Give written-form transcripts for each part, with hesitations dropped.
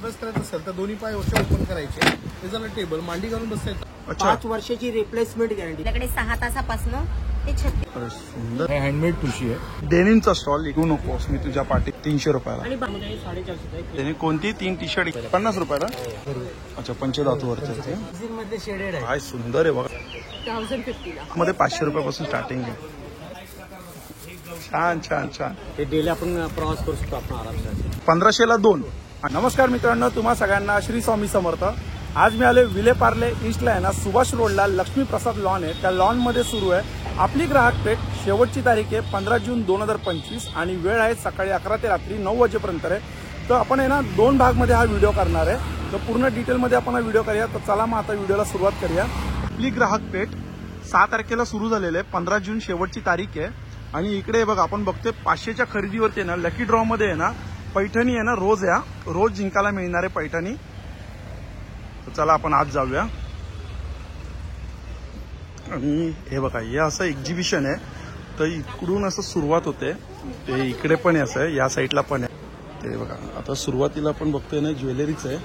बस करायचं असेल तर दोन्ही पाय वरचे ओपन करायचे, ते झालं टेबल, मांडी घालून बसता येतं. 5 वर्षाची रिप्लेसमेंट गॅरंटी. आपल्याकडे 6 तासापासून ते 36. अरे सुंदर, हँडमेड ठुशी आहे. डेनिमचा स्टॉल लिहू नकोस, मी तुझ्या पाठी 300 रुपयाला. आणि 450. त्याने कोणती 3 टी शर्ट 50 रुपयाला. अच्छा, पंचधातूवरचे मध्ये शेडेड आहे. काय सुंदर आहे बघा. 1050 ला मध्ये 500 रुपयापासून स्टार्टिंग आहे. छान छान छान. हे डेली आपण प्रवास करू शकतो आपण आरामदायक. 1500ला 2. नमस्कार मित्रांनो, तुम्हा सगळ्यांना श्री स्वामी समर्थ. आज मी आले विले पार्ले ईस्टला आहे ना, सुभाष रोडला लक्ष्मी प्रसाद लॉन आहे. त्या लॉन मध्ये सुरू आहे आपली ग्राहक भेट. शेवटची तारीख आहे 15 जून 2025 आणि वेळ आहे सकाळी 11 ते रात्री 9 वाजेपर्यंत आहे. तर आपण आहे ना 2 भागमध्ये हा व्हिडिओ करणार आहे. तर पूर्ण डिटेलमध्ये आपण हा व्हिडिओ करूया. तर चला मग आता व्हिडिओला सुरुवात करूया. आपली ग्राहक भेट 6 तारखेला सुरू झालेली आहे. 15 जून शेवटची तारीख आहे. आणि इकडे बघा आपण बघतोय 500च्या खरेदीवरती आहे ना लकी ड्रॉ मध्ये आहे ना पैठणी आहे ना, रोज जिंकायला मिळणारे पैठणी. तर चला आपण आज जाऊया. आणि हे बघा, हे असं एक्झिबिशन आहे. तर इकडून असं सुरुवात होते, ते इकडे पण आहे असं, या साईडला पण आहे. ते बघा आता सुरुवातीला आपण बघतोय ना ज्वेलरीच आहे.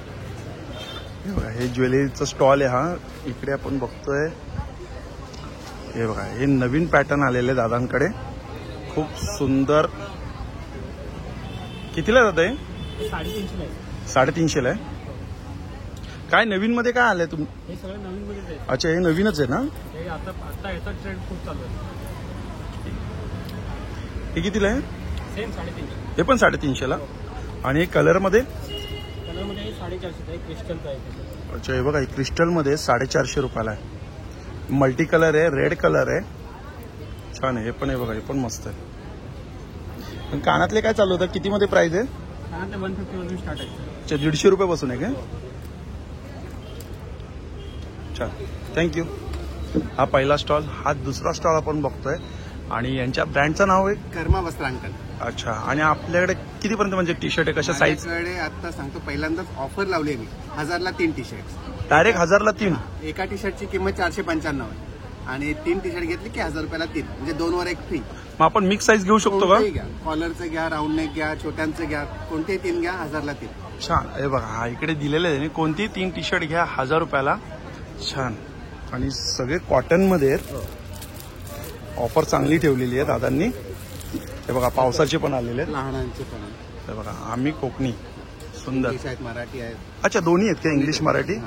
हे बघा, हे ज्वेलरीचा स्टॉल आहे हा. इकडे आपण बघतोय हे बघा, हे नवीन पॅटर्न आलेले दादांकडे, खूप सुंदर. कितीला जात आहे? 350ला आहे. काय नवीन मध्ये काय आलंय तुम्ही? हे सगळं नवीन मध्ये. अच्छा, हे नवीनच आहे ना. हे आता याचा ट्रेंड खूप चालू आहे. हे कितीला आहे? सेम 350. हे पण 350ला. आणि हे कलर मध्ये? कलर मध्ये 450 आहे. क्रिस्टलचा आहे. अच्छा, हे बघा, क्रिस्टल मध्ये 450 रुपयाला आहे. मल्टी कलर आहे, रेड कलर आहे, छान आहे. हे पण आहे बघा, हे पण मस्त आहे. पण कानातले काय चालू होतं? किती मध्ये प्राइस आहे? कानातले 150 पासून स्टार्ट आहे. अच्छा, 150 रुपयापासून आहे का? छान, थँक्यू. हा पहिला स्टॉल. हा दुसरा स्टॉल आपण बघतोय आणि यांच्या ब्रँडचं नाव आहे कर्मा वस्त्रांकन. अच्छा. आणि आपल्याकडे कितीपर्यंत म्हणजे टी शर्ट आहे, कशा साईज? माझ्याकडे आता सांगतो, पहिल्यांदाच ऑफर लावली मी. 1000ला 3 टी शर्ट. डायरेक्ट 1000ला 3? एका टी शर्टची किंमत 495 आहे आणि 3 टी शर्ट घेतली की 1000 रुपयाला 3, म्हणजे 2 वर 1 फ्री. मग आपण मिक्स साईज घेऊ शकतो का? घ्या, कॉलरचं घ्या, राऊंड नेक घ्या, छोट्यांचं घ्या, कोणतेही 3 घ्या, 1000ला 3. छान. हे बघा, हा इकडे दिलेलं आहे, कोणती 3 टी शर्ट घ्या 1000 रुपयाला. छान. आणि सगळे कॉटन मध्ये ऑफर चांगली ठेवलेली आहे दादांनी. हे बघा, पावसाचे पण आलेले आहेत. लहानांचे पण आहे. हे बघा, आम्ही कोकणी. सुंदर. इंग्लिश आहेत, मराठी आहेत. अच्छा, दोन्ही आहेत का, इंग्लिश मराठी?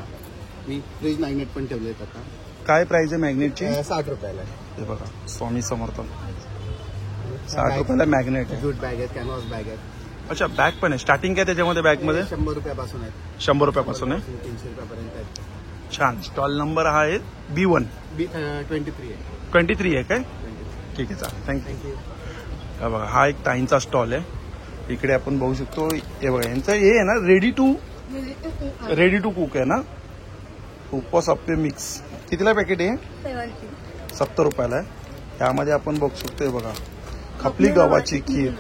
मी फ्रीज मॅग्नेट पण ठेवले आहेत आता. काय प्राइस आहे मॅग्नेटची? 60 रुपयाला. हे बघा, स्वामी समर्थ 60 रुपयाला मॅग्नेट आहे. जूट बॅग आहेत, कॅनव्हास बॅग आहेत. अच्छा, बॅग पण आहे. स्टार्टिंग काय त्याच्यामध्ये बॅगमध्ये? 100 रुपयापासून आहेत. 100 रुपयापासून आहे. 300 रुपयापर्यंत आहेत. छान. स्टॉल नंबर हा आहे B1. 23 आहे. 23 आहे काय? ठीक आहे, चालेल, थँक्यू. थँक्यू. हा बघा, हा एक ताईंचा स्टॉल आहे. इकडे आपण बघू शकतो. हे बघा, यांचं हे आहे ना रेडी टू कुक आहे ना. उपवास अप्पे मिक्स. कितीला पॅकेट आहे? 70 रुपयाला आहे. त्यामध्ये आपण बघू शकतो, हे बघा, खपली गव्हाची खीर.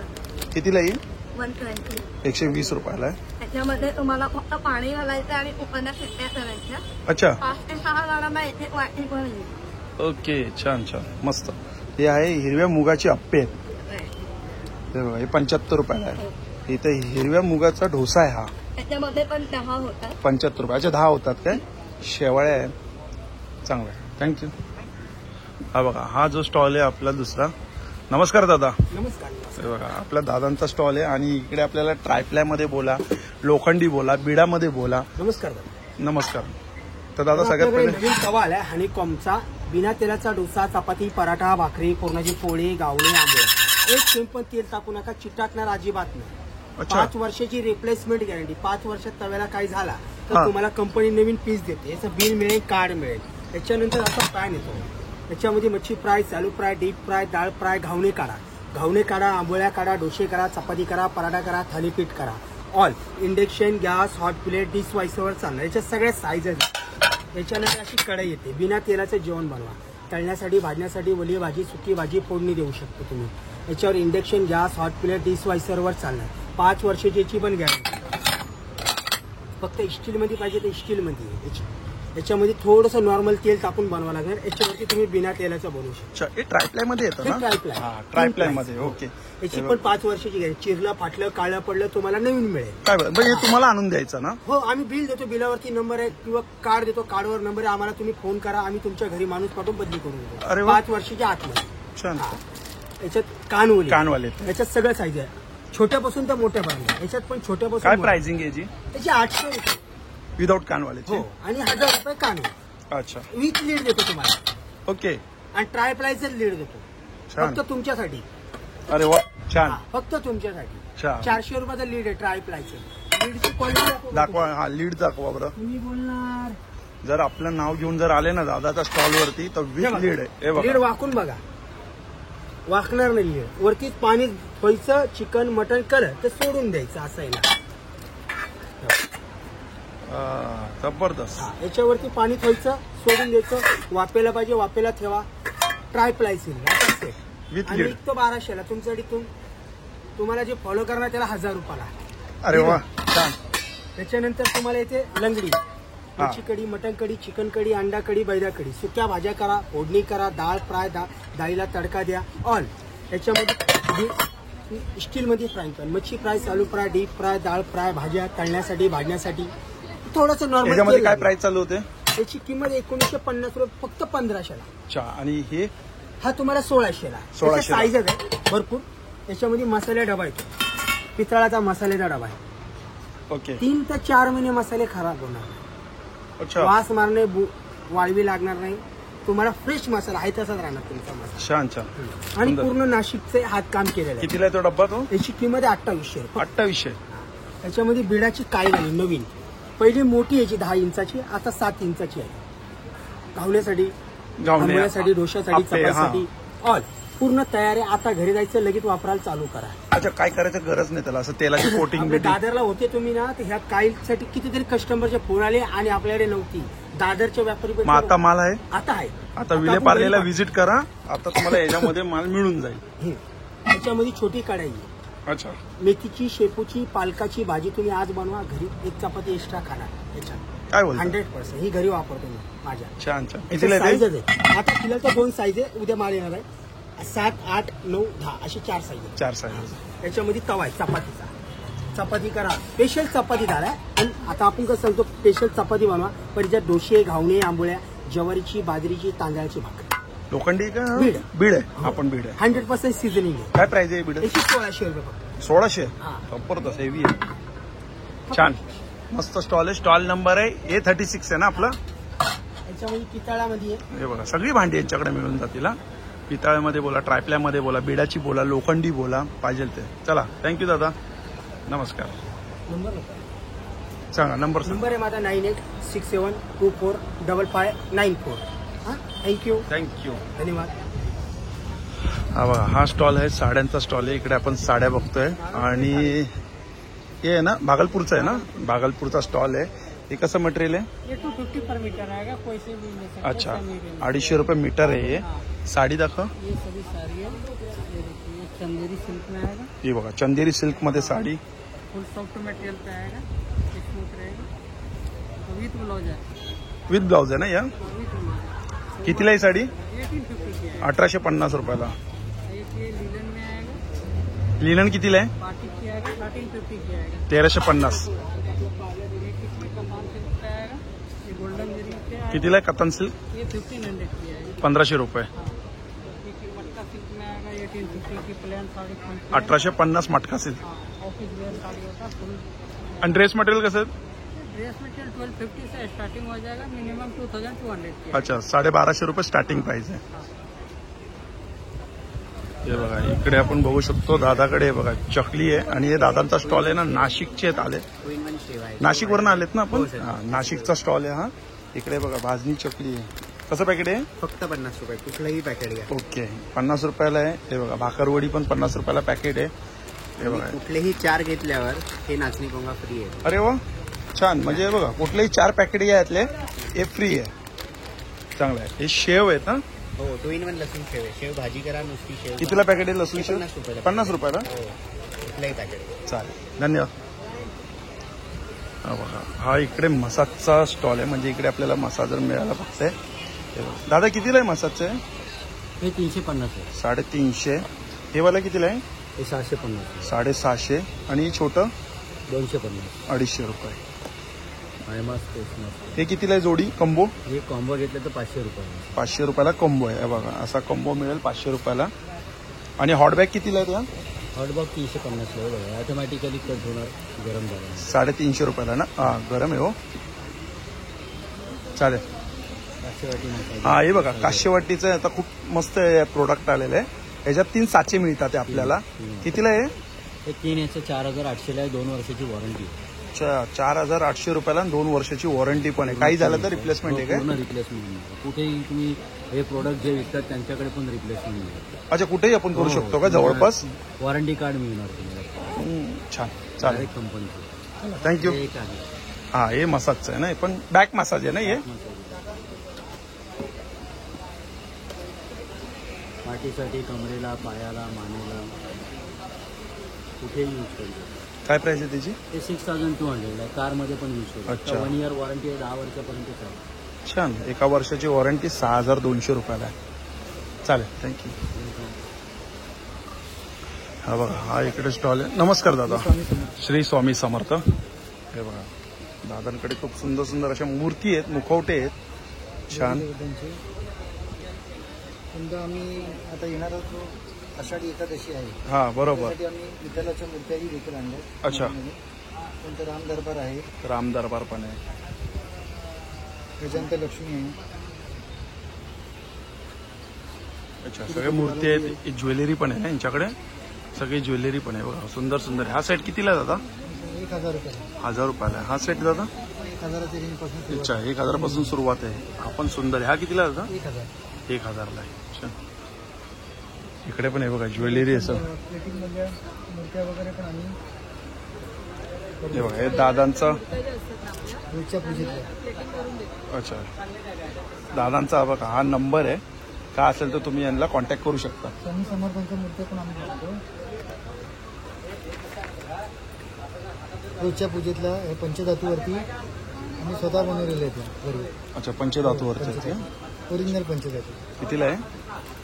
कितीला येईल? 120. 120 रुपयाला आहे. त्याच्यामध्ये तुम्हाला फक्त पाणी घालायचं आणि उकळण्या शिट्ट्या करायच्या. अच्छा, 5 ते 6 जणांना इथे वाटी पण येईल. ओके, छान छान, मस्त. हे आहे हिरव्या मुगाचे अप्पे आहेत. हे बघा, हे 75 रुपयाला आहे. इथे हिरव्या मुगाचा डोसा आहे हा. त्याच्यामध्ये पण 10 होतात. 75 रुपयाचे 10 होतात काय? शेवाळ्या आहे, चांगलं आहे, थँक्यू. हा बघा, हा जो स्टॉल आहे आपला दुसरा. नमस्कार दादा. नमस्कार. हे बघा, आपल्या दादांचा स्टॉल आहे. आणि इकडे आपल्याला ट्रायप्लायमध्ये बोला, लोखंडी बोला, बिडामध्ये बोला. नमस्कार. नमस्कार. तर दादा, सगळ्यात आपल्याकडे पहिले नवीन तवा आलाय हनीकॉमचा. बिना तेलाचा डोसा, चपाती, पराठा, भाकरी, पुरणाची पोळी, गावणे, आंबोळी. एक सिंपल तेल टाकू नका, चिटाकणार अजिबात नाही. अच्छा. 5 वर्षाची रिप्लेसमेंट गॅरंटी. 5 वर्षात तव्याला काही झाला हा. तर तुम्हाला कंपनी नवीन पीस देते. याचं बिल मिळेल, कार्ड मिळेल. त्याच्यानंतर असा पॅन येतो. त्याच्यामध्ये मच्छी फ्राय, चालू फ्राय, डीप फ्राय, डाळ फ्राय, घावणे काढा, आंबोळ्या काढा, डोसे करा, चपाती करा, पराठा करा, थालीपीठ करा. All induction, gas, hot plate, dish वायसरवर चालणार. याच्या सगळ्या साईजेस. याच्यानंतर अशी कढई येते. बिना तेलाचं जेवण बनवा. तळण्यासाठी, भाजण्यासाठी, ओली भाजी, सुकी भाजी फोडणी देऊ शकतो तुम्ही. याच्यावर induction, gas, hot plate, dish वायसरवर चालणार. 5 वर्षाची याची पण गॅरंटी. फक्त स्टीलमध्ये पाहिजे तर स्टीलमध्ये. याच्यामध्ये थोडंसं नॉर्मल तेल टाकून बनवा लागणार. याच्यावरती तुम्ही बिना तेलाचं बनवू शकता. अच्छा, हे ट्रायप्लाय मध्ये येतं हे ना? ट्रायप्लाय. हा, ट्रायप्लाय मध्ये. ओके. याची पण 5 वर्षाची गॅरंटी. चिरलं फाटलं काळं पडलं तुम्हाला नवीन मिळेल. काय बरं, हे तुम्हाला आणून द्यायचं ना? हो, आम्ही बिल देतो, बिलावरती नंबर आहे किंवा कार्ड देतो, कार्डवर नंबर आहे, आम्हाला तुम्ही फोन करा, आम्ही तुमच्या घरी माणूस पाठवून बदली करून देतो. अरे वा. 5 वर्षाच्या आतमध्ये. छान. याच्यात कानवली कानवाले. याच्यात सगळं साईज आहे, छोट्यापासून तर मोठ्यापर्यंत. याच्यात पण छोट्यापासून काय मोठ्या. प्राइसिंग आहे याची? याची 800 रुपये. विदाउट कानवाल्याची? हो, आणि 1000 रुपये कानवली. अच्छा, विथ लीड देतो तुम्हाला. ओके. आणि ट्रायप्लायचं लीड देतो छान. फक्त तुमच्यासाठी. अरे वा, छान. हा, फक्त तुमच्यासाठी. छान. 400 रुपयाचा लीड आहे ट्रायप्लायचं. लीडची क्वालिटी दाखवा. हा, लीड दाखवा बरं. तुम्ही बोलणार जर आपलं नाव घेऊन जर आले ना दादाच्या स्टॉल वरती तर विथ लीड आहे. हे लीड बघा. वाकून बघा, वाकणार नाही लीड. वरती पाणी धुवायचं, चिकन मटन कलर तर सोडून द्यायचं, असं आहे ना. जबरदस्त. हा, याच्यावरती पाणी धुवायचं, सोडून द्यायचं. वापेला पाहिजे वापेला ठेवा. ट्रायप्लायचं With आणि lead. विकतो 1200ला. तुमच्यासाठी तुम्हाला जे फॉलो करणार त्याला 1000 रुपयाला. अरे वा, छान. त्याच्यानंतर तुम्हाला येते लंगडी. मच्छी कढी, मटन कढी, चिकन कढी, अंडा कढी, बैदा कढी. सुक्या भाज्या करा, फोडणी करा, डाळ फ्राय, डाळीला तडका द्या, ऑल. याच्यामध्ये स्टीलमध्ये फ्राय करा. मच्छी फ्राय, चालू फ्राय, डीप फ्राय, डाळ फ्राय, भाज्या तळण्यासाठी, भाजण्यासाठी. थोडंसं याच्यामध्ये नॉर्मल. काय प्राइस चालू होते? याची किंमत 1950 रुपये, फक्त 1500ला. अच्छा, आणि हे हा तुम्हाला 1600ला. 1600 ला. साईजच आहे भरपूर. याच्यामध्ये मसाले डबा येतो, पितळाचा मसाल्याचा डबा आहे. ओके. 3 ते 4 महिने मसाले खराब होणार नाही. अच्छा, वास मारणे, वाळवी लागणार नाही. तुम्हाला फ्रेश मसाला आहे तसाच राहणार तुमचा मसाला. छान छान. आणि सुंदर. पूर्ण नाशिकचे हातकाम केलेलं आहे. कितीला आहे तो डब्बा तो? याची किंमत आहे 2800 रुपये. 2800. याच्यामध्ये बिडाची काळी झाली नवीन. पहिली मोठी याची 10 इंचाची, आता 7 इंचाची आहे. घावण्यासाठी, आंबोळ्यासाठी, डोशासाठी, आप्पे, हा. चपातीसाठी, ऑल पूर्ण तयार आहे. आता घरी जायचं, लगेच वापरायला चालू करा. अच्छा, काय करायचं गरज नाही त्याला, असं तेलाची कोटिंग आपल्या बिटिंग. दादरला होते तुम्ही ना, तर ह्या काळीसाठी कितीतरी कस्टमरचे फोन आले आणि आपल्याकडे नव्हती. दादरच्या व्यापारी मग आता माल आहे? आता आहे. आता विले पार्लेला व्हिजिट करा, आता तुम्हाला याच्यामध्ये माल मिळून जाईल. याच्यामध्ये छोटी कढाई आहे. अच्छा, मेथीची, शेपूची, पालकाची भाजी तुम्ही आज बनवा घरी, 1 चपाती एक्स्ट्रा खाणार याच्यात. काय बोलतो? 100% ही घरी वापरतो मी माझ्या. छान छान. कितीला साईज आहे ते? आहे. आता फिलहाल तर 2 साईज आहे, उद्या माल येणार आहे. 7, 8, 9, 10 अशी 4 साईज आहे. 4 साईज. याच्यामध्ये तवा आहे चपातीचा. चपाती करा, स्पेशल चपाती आहे. आणि आता आपण कसं सांगतो स्पेशल चपाती बनवा, पण ज्यात डोसे, घावणे, आंबोळ्या, ज्वारीची, बाजरीची, तांदळाची भाकर. लोखंडी का? बीड. बीड आहे. आपण बीड आहे. 100% सीझनिंग आहे. काय प्राइस आहे बीड? याची 1600 रुपये फक्त. 1600. हा. जबरदस्त, हेवी आहे. छान, मस्त स्टॉल आहे. स्टॉल नंबर आहे A36 आहे ना आपला? याच्यामध्ये पितळामध्ये आहे. हे बघा, सगळी भांडी यांच्याकडे मिळून जातील. हा, पितळ्यामध्ये बोला, ट्रायप्ल्यामध्ये बोला, बिडाची बोला, लोखंडी बोला, पाहिजे ते. चला, थँक्यू दादा, नमस्कार. नंबर सांगा नंबर. सांगा. नंबर आहे माझा 9867245594. हां, थँक्यू. थँक्यू. धन्यवाद. हा बघा, हा स्टॉल आहे, साड्यांचा स्टॉल आहे. इकडे आपण साड्या बघतोय आणि हे आहे ना भागलपूरचा आहे ना, भागलपूरचा स्टॉल आहे. हे कसं मटेरियल आहे? ये 250 पर मीटर आएगा, कोई से भी ले सकते हैं. अच्छा, 250 रुपये मीटर आहे हे. साडी दाखव. ये सभी साड़ी है. ये देखिए, चंदेरी सिल्क में आएगा, हे बघा, चंदेरी सिल्क मध्ये साडी. फुल सॉफ्ट मटेरियल पे आएगा, स्मूथ रहेगा. विथ ब्लाउज है. विथ ब्लाउज आहे ना या? With blouse. कितीला ही साडी? 1850 की है. 1850 रुपयाला. एक ये लिलन में आएगा, लिनन कितीला आहे? पार्टी की आएगा, 1350 की आएगा. 1350. ये कितने का माल सिल्क पे आएगा, ये गोल्डन जरी पे आएगा. कितीला आहे कतन सिल्क? ये 1500 की आएगी. 1500 रुपये. ये मटका सिल्क में आएगा, 1850 की प्लेन साड़ी. 1850 मटका सिल्क. ऑफिस वेयर साड़ी होता है फुल. आणि ड्रेस मटेरियल कसं आहे? ड्रेस मटेरियल 1250 से स्टार्टिंग हो जाएगा, मिनिमम 2200 की. अच्छा, 1250 रुपये स्टार्टिंग प्राइस आहे. हे बघा, इकडे आपण बघू शकतो दादाकडे. हे बघा, चकली आहे आणि हे दादांचा स्टॉल आहे ना, नाशिकचे आहेत आले. नाशिकवरून आलेत ना आपण? हा, नाशिकचा स्टॉल आहे हा. इकडे बघा, भाजणी चकली आहे. कसं पॅकेट आहे? फक्त 50 रुपये, कुठलंही पॅकेट घ्या. ओके, 50 रुपयाला आहे. हे बघा, भाकरवडी पण 50 रुपयाला पॅकेट आहे. हे बघा, कुठलेही 4 घेतल्यावर हे नाचणी पोंगा फ्री आहे. अरे वा, छान. म्हणजे हे बघा, कुठलेही 4 पॅकेट यातले हे फ्री आहे. चांगलं आहे. हे शेव आहेत ना? हो, 2 in 1 लसूण शेव आहे. शेव भाजी करा, नुसती शेव. कितीला पॅकेट आहे लसूण शेव? 50 रुपयाला. 50 रुपयाला. हो, कुठलंही पॅकेट. चालेल, धन्यवाद. हा बघा, हा इकडे मसाजचा स्टॉल आहे. म्हणजे इकडे आपल्याला मसाजर मिळायला बघतंय. दादा कितीला आहे मसाजचं? हे 350 आहे. 350. हे वाला कितीला आहे? हे 750. 750. आणि हे छोटं 250. 250 रुपये. आहे मस्त मस्त. हे कितीला आहे जोडी कॉम्बो? हे कॉम्बो घेतलं तर 500 रुपये. 500 रुपयाला कॉम्बो आहे. बघा असा कॉम्बो मिळेल 500 रुपयाला. आणि हॉटबॅग कितीला आहे त्या? हॉटबॉक्स 350 आहे बघा. ऑटोमॅटिकली कट होणार, गरम झालं. 350 रुपयाला ना? हा गरम आहे हो. चालेल. काचेवाटी मसाला. हा हे बघा काश्यवाटीचं आता खूप मस्त प्रोडक्ट आलेलं आहे. ह्याच्यात 3 साचे मिळतात आहे आपल्याला. कितीला आहे? हे 3 याचं 4800 आहे. 2 वर्षाची वॉरंटी. 4800 रुपयाला 2 वर्षाची वॉरंटी पण आहे. काही झालं तर रिप्लेसमेंट आहे काय? पूर्ण रिप्लेसमेंट. कुठेही तुम्ही हे प्रोडक्ट जे विकतात त्यांच्याकडे पण रिप्लेसमेंट मिळेल. अच्छा कुठेही आपण करू शकतो का जवळपास? वॉरंटी कार्ड मिळणार तुम्हाला. छान चालेल. डायरेक्ट कंपनीचं. थँक्यू. हे एक आहे. हा हे मसाजचं आहे ना? पण बॅक मसाज आहे ना हे? पाठीसाठी, कमरेला, पायाला, मानेला कुठेही यूज करू. काय प्राइस आहे त्याची? ते 6200 आहे. कारमध्ये पण यूज करू. अच्छा. 1 इयर वॉरंटी आहे. 10 वर्षापर्यंत चालेल. छान. 1 वर्षाची वॉरंटी 6200 रुपयाला आहे. चालेल थँक्यू. हा बघा हा इकडे स्टॉल आहे. नमस्कार दादा. श्री स्वामी समर्थ. हे बघा दादांकडे खूप सुंदर सुंदर अशा मूर्ती आहेत, मुखवटे आहेत. छान. समजा आम्ही आता येणार आषाढी एकादशी आहे. हा बरोबर. त्यासाठी आम्ही विठ्ठलाच्या मूर्त्याही देखील आणल्या. अच्छा. नंतर राम दरबार आहे. राम दरबार पण आहे. त्याच्यानंतर लक्ष्मी आहे. अच्छा सगळे मूर्ती आहेत. ज्वेलरी पण आहे ना यांच्याकडे? सगळी ज्वेलरी पण आहे बघा. सुंदर सुंदर. हा सेट कितीला आहे दादा? 1000 रुपये. 1000 रुपयाला. हा सेट दादा? 1000च्या रेंजपासून. अच्छा 1000 पासून सुरुवात आहे. हा पण सुंदर आहे. हा कितीला आहे दादा? 1000. 1000ला आहे. अच्छा इकडे पण आहे बघा ज्वेलरी असं. प्लेटिंगमधल्या मूर्त्या वगैरे पण आम्ही. हे बघा हे दादांचा. रोजच्या पूजेतल्या. अच्छा दादांचा बघा हा नंबर आहे. काय असेल तर तुम्ही यांना कॉन्टॅक्ट करू शकता. स्वामी समर्थांच्या मूर्त्या पण आम्ही बनवतो. रोजच्या पूजेतल्या हे पंचधातूवरती आम्ही स्वतः बनवलेले आहेत घरी. अच्छा पंचधातूवरचे. ओरिजिनल पंचधातू. कितीला आहे?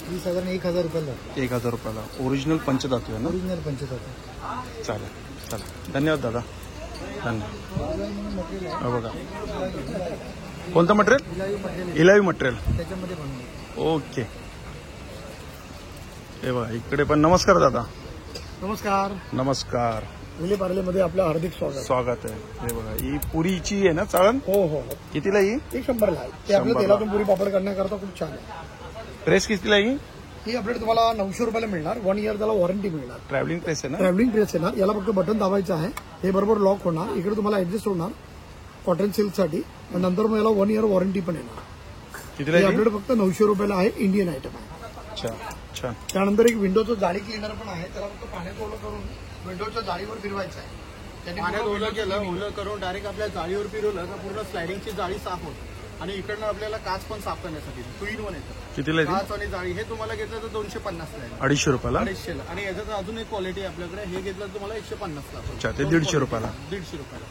ही साधारण 1000 रुपयाला. 1000 रुपयाला. ओरिजिनल पंचधातू आहे ना? ओरिजिनल पंचधातू. चालेल चला धन्यवाद दादा. धन्यवाद. हो बघा कोणतं मटेरियल? इलावी मटेरियल. त्याच्यामध्ये बनवतो. ओके. हे बघा इकडे पण. नमस्कार दादा. नमस्कार. नमस्कार. विलेपार्लेमध्ये आपलं हार्दिक स्वागत आहे. हे बघा ही पुरीची आहे ना चाळण? हो हो. कितीला ही? ते 100ला आहे. ते आपल्या 100 ला. तेलातून पुरी पापड करण्याकरता खूप छान आहे. प्रेस कितीला ही? ही आपल्याकडे तुम्हाला 900 रुपयाला मिळणार. 1 इयर त्याला वॉरंटी मिळणार. ट्रॅव्हलिंग प्रेस आहे ना? ट्रॅव्हलिंग प्रेस येणार. याला फक्त बटन दाबायचं आहे. हे बरोबर लॉक होणार. इकडे तुम्हाला ऍडजस्ट होणार कॉटन सिल्कसाठी. आणि नंतर मग याला 1 इयर वॉरंटी पण येणार. कितीला हे आहे? आपल्याकडे फक्त 900 रुपयाला आहे. इंडियन आयटम आहे. अच्छा छान. त्यानंतर एक विंडोचं जाळी क्लिनर पण आहे. त्याला फक्त पाण्यात ओलं करून विंडोच्या जाळीवर फिरवायचं आहे. पाण्यात ओलं केलं, ओलं करून डायरेक्ट आपल्या जाळीवर फिरवलं तर पूर्ण स्लायडिंगची जाळी साफ होते. आणि इकडनं आपल्याला काच पण साफ करण्यासाठी 2-in-1 येतं. कितीला आहे? काच आणि जाळी. हे तुम्हाला घेतलं तर 250 ला. 250 रुपयाला. 250ला. आणि याच्यात अजून एक क्वालिटी आहे आपल्याकडे. हे घेतलं तर तुम्हाला 150 ला. अच्छा ते 150 रुपयाला. 150 रुपयाला.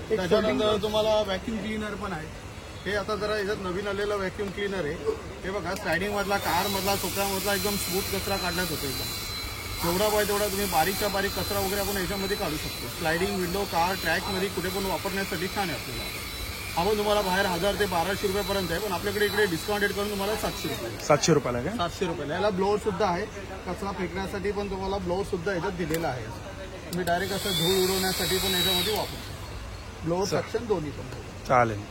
त्याच्यानंतर तुम्हाला व्हॅक्यूम क्लीनर पण आहे. हे आता जरा याच्यात नवीन आलेलं व्हॅक्यूम क्लीनर आहे. हे बघा स्लायडिंग मधला, कार मधला, सोफ्यामधला एकदम स्मूथ कचरा काढण्यात होतो. एकदम जेवढा पाहिजे तेवढा तुम्ही बारीकच्या बारीक कचरा वगैरे आपण याच्यामध्ये काढू शकतो. स्लायडिंग विंडो, कार, ट्रॅकमध्ये कुठे पण वापरण्यासाठी छान आहे आपल्याला. आपण तुम्हाला बाहेर 1000 ते 1200 रुपयापर्यंत आहे. पण आपल्याकडे इकडे डिस्काउंटेड करून तुम्हाला 700 रुपये. 700 रुपयाला काय? 700 रुपयाला. याला ब्लोअर सुद्धा आहे. कचरा फेकण्यासाठी पण तुम्हाला ब्लोअर सुद्धा याच्यात दिलेला आहे. तुम्ही डायरेक्ट असं धूळ उडवण्यासाठी पण याच्यामध्ये वापरू. ब्लोअर सेक्शन दोन्ही पण. चालेल.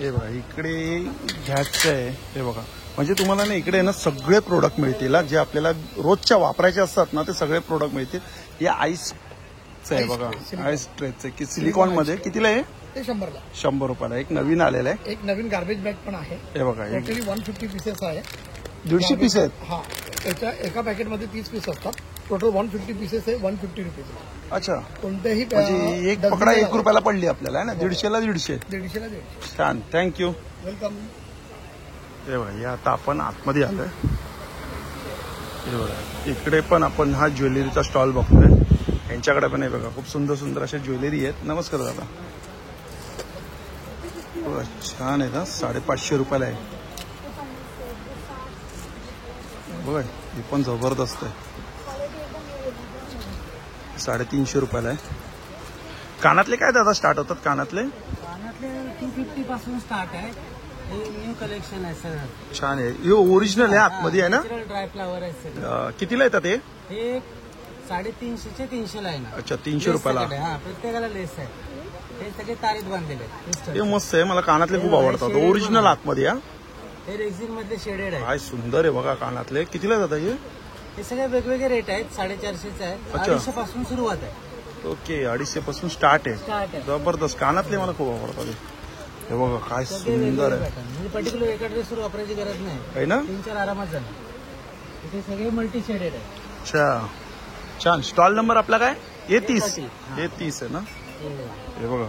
हे बघा इकडे घ्यायचं आहे. हे बघा म्हणजे तुम्हाला ना इकडे ना सगळे प्रोडक्ट मिळतील जे आपल्याला रोजच्या वापरायचे असतात ना ते सगळे प्रोडक्ट मिळतील. हे आईसचं आहे बघा. आईस ट्रेचं की सिलिकॉन मध्ये. कितीला आहे? ते 100ला. 100 रुपयाला. एक नवीन आलेलं आहे. एक नवीन गार्बेज बॅग पण आहे. हे बघा ऍक्च्युली 150 पीसेस आहे. 150 पीस आहेत. हा. त्याच्या एका पॅकेटमध्ये 30 पीस असतात. टोटल 150 पीसेस आहे. 150 रुपीज. अच्छा कोणत्याही म्हणजे एक पकडा 1 रुपयाला पडली आपल्याला आहे ना? 150ला 150. 150ला 150. छान थँक्यू. वेलकम. हे बघा हे आता आपण आतमध्ये आलोय. हे बघा इकडे पण आपण हा ज्वेलरीचा स्टॉल बघतोय. यांच्याकडे पण आहे बघा, खूप सुंदर सुंदर अशा ज्वेलरी आहेत. नमस्कार दादा. बघा, छान आहे ना, 550 रुपयाला आहे. बघा हे पण जबरदस्त आहे, 350 रुपयाला आहे. कानातले काय दादा स्टार्ट होतात? कानातले 250 पासून स्टार्ट आहे. हे न्यू कलेक्शन आहे सर. छान आहे. हे ओरिजिनल आहे, आतमध्ये आहे ना. ड्राय फ्लावर आहे सर. कितीला येतात हे? हे 350 चे 300 ला आहे ना. अच्छा, 300 रुपयाला. हा, प्रत्येकाला लेस आहे. हे सगळे तारीख बांधलेले आहेत. हे मस्त आहे, मला कानातले खूप आवडतात. ओरिजिनल आतमध्ये. हे रेझिन मधले शेडेड आहे. काय सुंदर आहे बघा कानातले. कितीला जातात हे? हे सगळे वेगवेगळे रेट आहेत. 450 आहे. 250 पासून सुरुवात आहे. ओके, 250 पासून स्टार्ट आहे. स्टार्ट आहे. जबरदस्त. कानातले मला खूप आवडतात. हे बघा काय सुंदर आहे. म्हणजे पर्टिक्युलर एका ड्रेसवर वापरायची गरज नाही. आहे ना. 3-4 आरामात झालं. इथे सगळे मल्टी शेडेड आहे. अच्छा, छान. स्टॉल नंबर आपला काय? A30. A30 आहे ना. हे बघा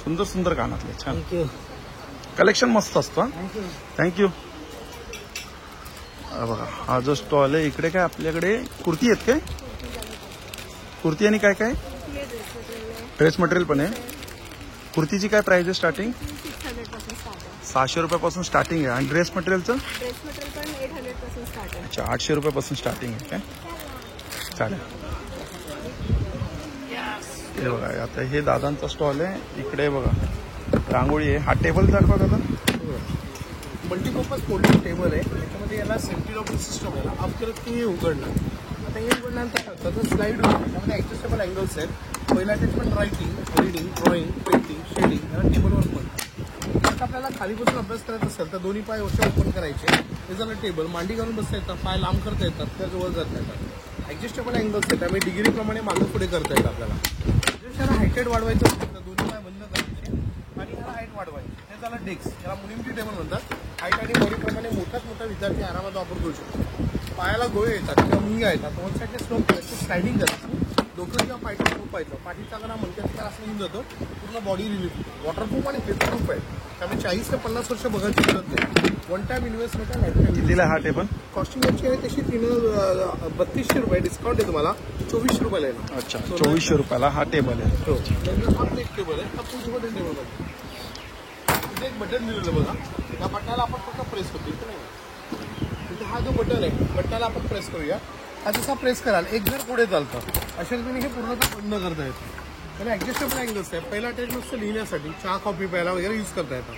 सुंदर सुंदर कानातले. छान थँक्यू. कलेक्शन मस्त असतं. थँक्यू. बघा हा जो स्टॉल आहे इकडे, काय आपल्याकडे कुर्ती आहेत काय? कुर्ती आणि काय काय ड्रेस मटेरियल पण आहे. कुर्तीची काय प्राइस आहे स्टार्टिंग? 600 रुपयापासून स्टार्टिंग आहे. आणि ड्रेस मटेरियलचं? ड्रेस मटेरियल पण 800 पासून स्टार्ट आहे. अच्छा, 800 रुपयापासून स्टार्टिंग आहे काय? चालेल. हे बघा, आता हे दादांचा स्टॉल आहे. इकडे बघा रांगोळी आहे. हा टेबल दाखवा दादा. मल्टीपर्पज फोल्डिंग टेबल आहे. त्याच्यामध्ये याला सेफ्टी लॉकिंग सिस्टम आहे. अप करत की उघडणार. आता हे उघडल्यानंतर त्याचं स्लाइड होईल. त्यामध्ये ऍडजस्टेबल अँगल्स आहेत. पहिला attachment writing, reading, drawing, painting, shading या टेबलवर पण. जर आपल्याला खालीपासून अभ्यास करायचा असेल तर दोन्ही पाय वरच्या ओपन करायचे. हे झालं टेबल. मांडी घालून बसता येतात, पाय लांब करता येतात, त्या जवळ जाता येतात. ऍडजस्टेबल अँगल्स आहेत, त्यामुळे डिग्रीप्रमाणे मागं पुढे करता येतं आपल्याला. जर त्याला हायटेड वाढवायचं असेल तर दोन्ही पाय बंद करायचे आणि याला हाईट वाढवायची. हे झालं डेस्क. याला मुलींची टेबल म्हणतात. हाईट आणि बॉडीप्रमाणे मोठाच मोठा विद्यार्थी आरामात वापर करू शकतो. पायाला गोळे येतात किंवा मुंग्या येतात, वन साईडचे स्लोप करायचे, स्लायडिंग करायचं. डोकं किंवा पायचं झोपायचं. पाठीचा गणा मनक्याचा असं होऊन जातो. पूर्ण बॉडी रिलीफ. वॉटरप्रूफ आणि प्रूफ आहे. त्यामुळे 40 ते 50 वर्ष बघायची गरज नाही. वन टाइम इन्व्हेस्टमेंट आहे. कितीला हा टेबल? कॉस्टिंग याची आहे तशी 3200 रुपये. डिस्काउंट आहे तुम्हाला 2400 रुपयाला आहे. अच्छा, 2400 रुपयाला हा टेबल आहे. हो. त्यानंतर हा प्लेट टेबल आहे. हा पुश बटन टेबल आहे. इथे एक बटन दिलेलं बघा. या बटनाला आपण फक्त प्रेस करतो. इथे नाही. इथे हा जो बटन आहे, बटनाला आपण प्रेस करूया. हा जसा प्रेस कराल एक घर पुढे चालतं. अशा रीतीने हे पूर्णतः बंद करता येतं. आणि ऍडजस्टेबल अँगल्स आहे. पहिला अटॅच नुसतं लिहिण्यासाठी, चहा कॉफी प्यायला वगैरे यूज करता येतात.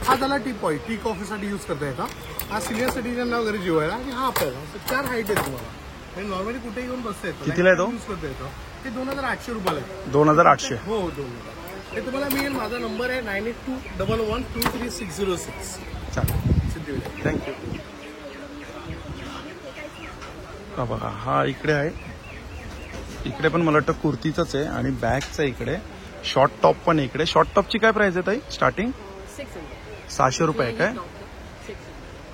हा झाला टी पॉय, टी कॉफीसाठी यूज करता येतात. हा सिनियर सिटीजनला वगैरे जेवायला. आणि हा आपल्याला 4 हाईट आहे तुम्हाला. आणि नॉर्मली कुठे येऊन बसता येतं. कितीला आहे तो? यूज करता येतं. ते 2800 रुपयाला आहे. 2800. हो, 2000. हे तुम्हाला मिळेल. माझा नंबर आहे 9821123606. चालेल, सिद्धिविनायक. थँक्यू. हा बघा, हा इकडे आहे. इकडे पण मला वाटतं कुर्तीचंच आहे आणि बॅगचं इकडे. शॉर्ट टॉप पण आहे इकडे. शॉर्ट टॉपची काय प्राइस आहे ताई स्टार्टिंग? 600 रुपये आहे काय?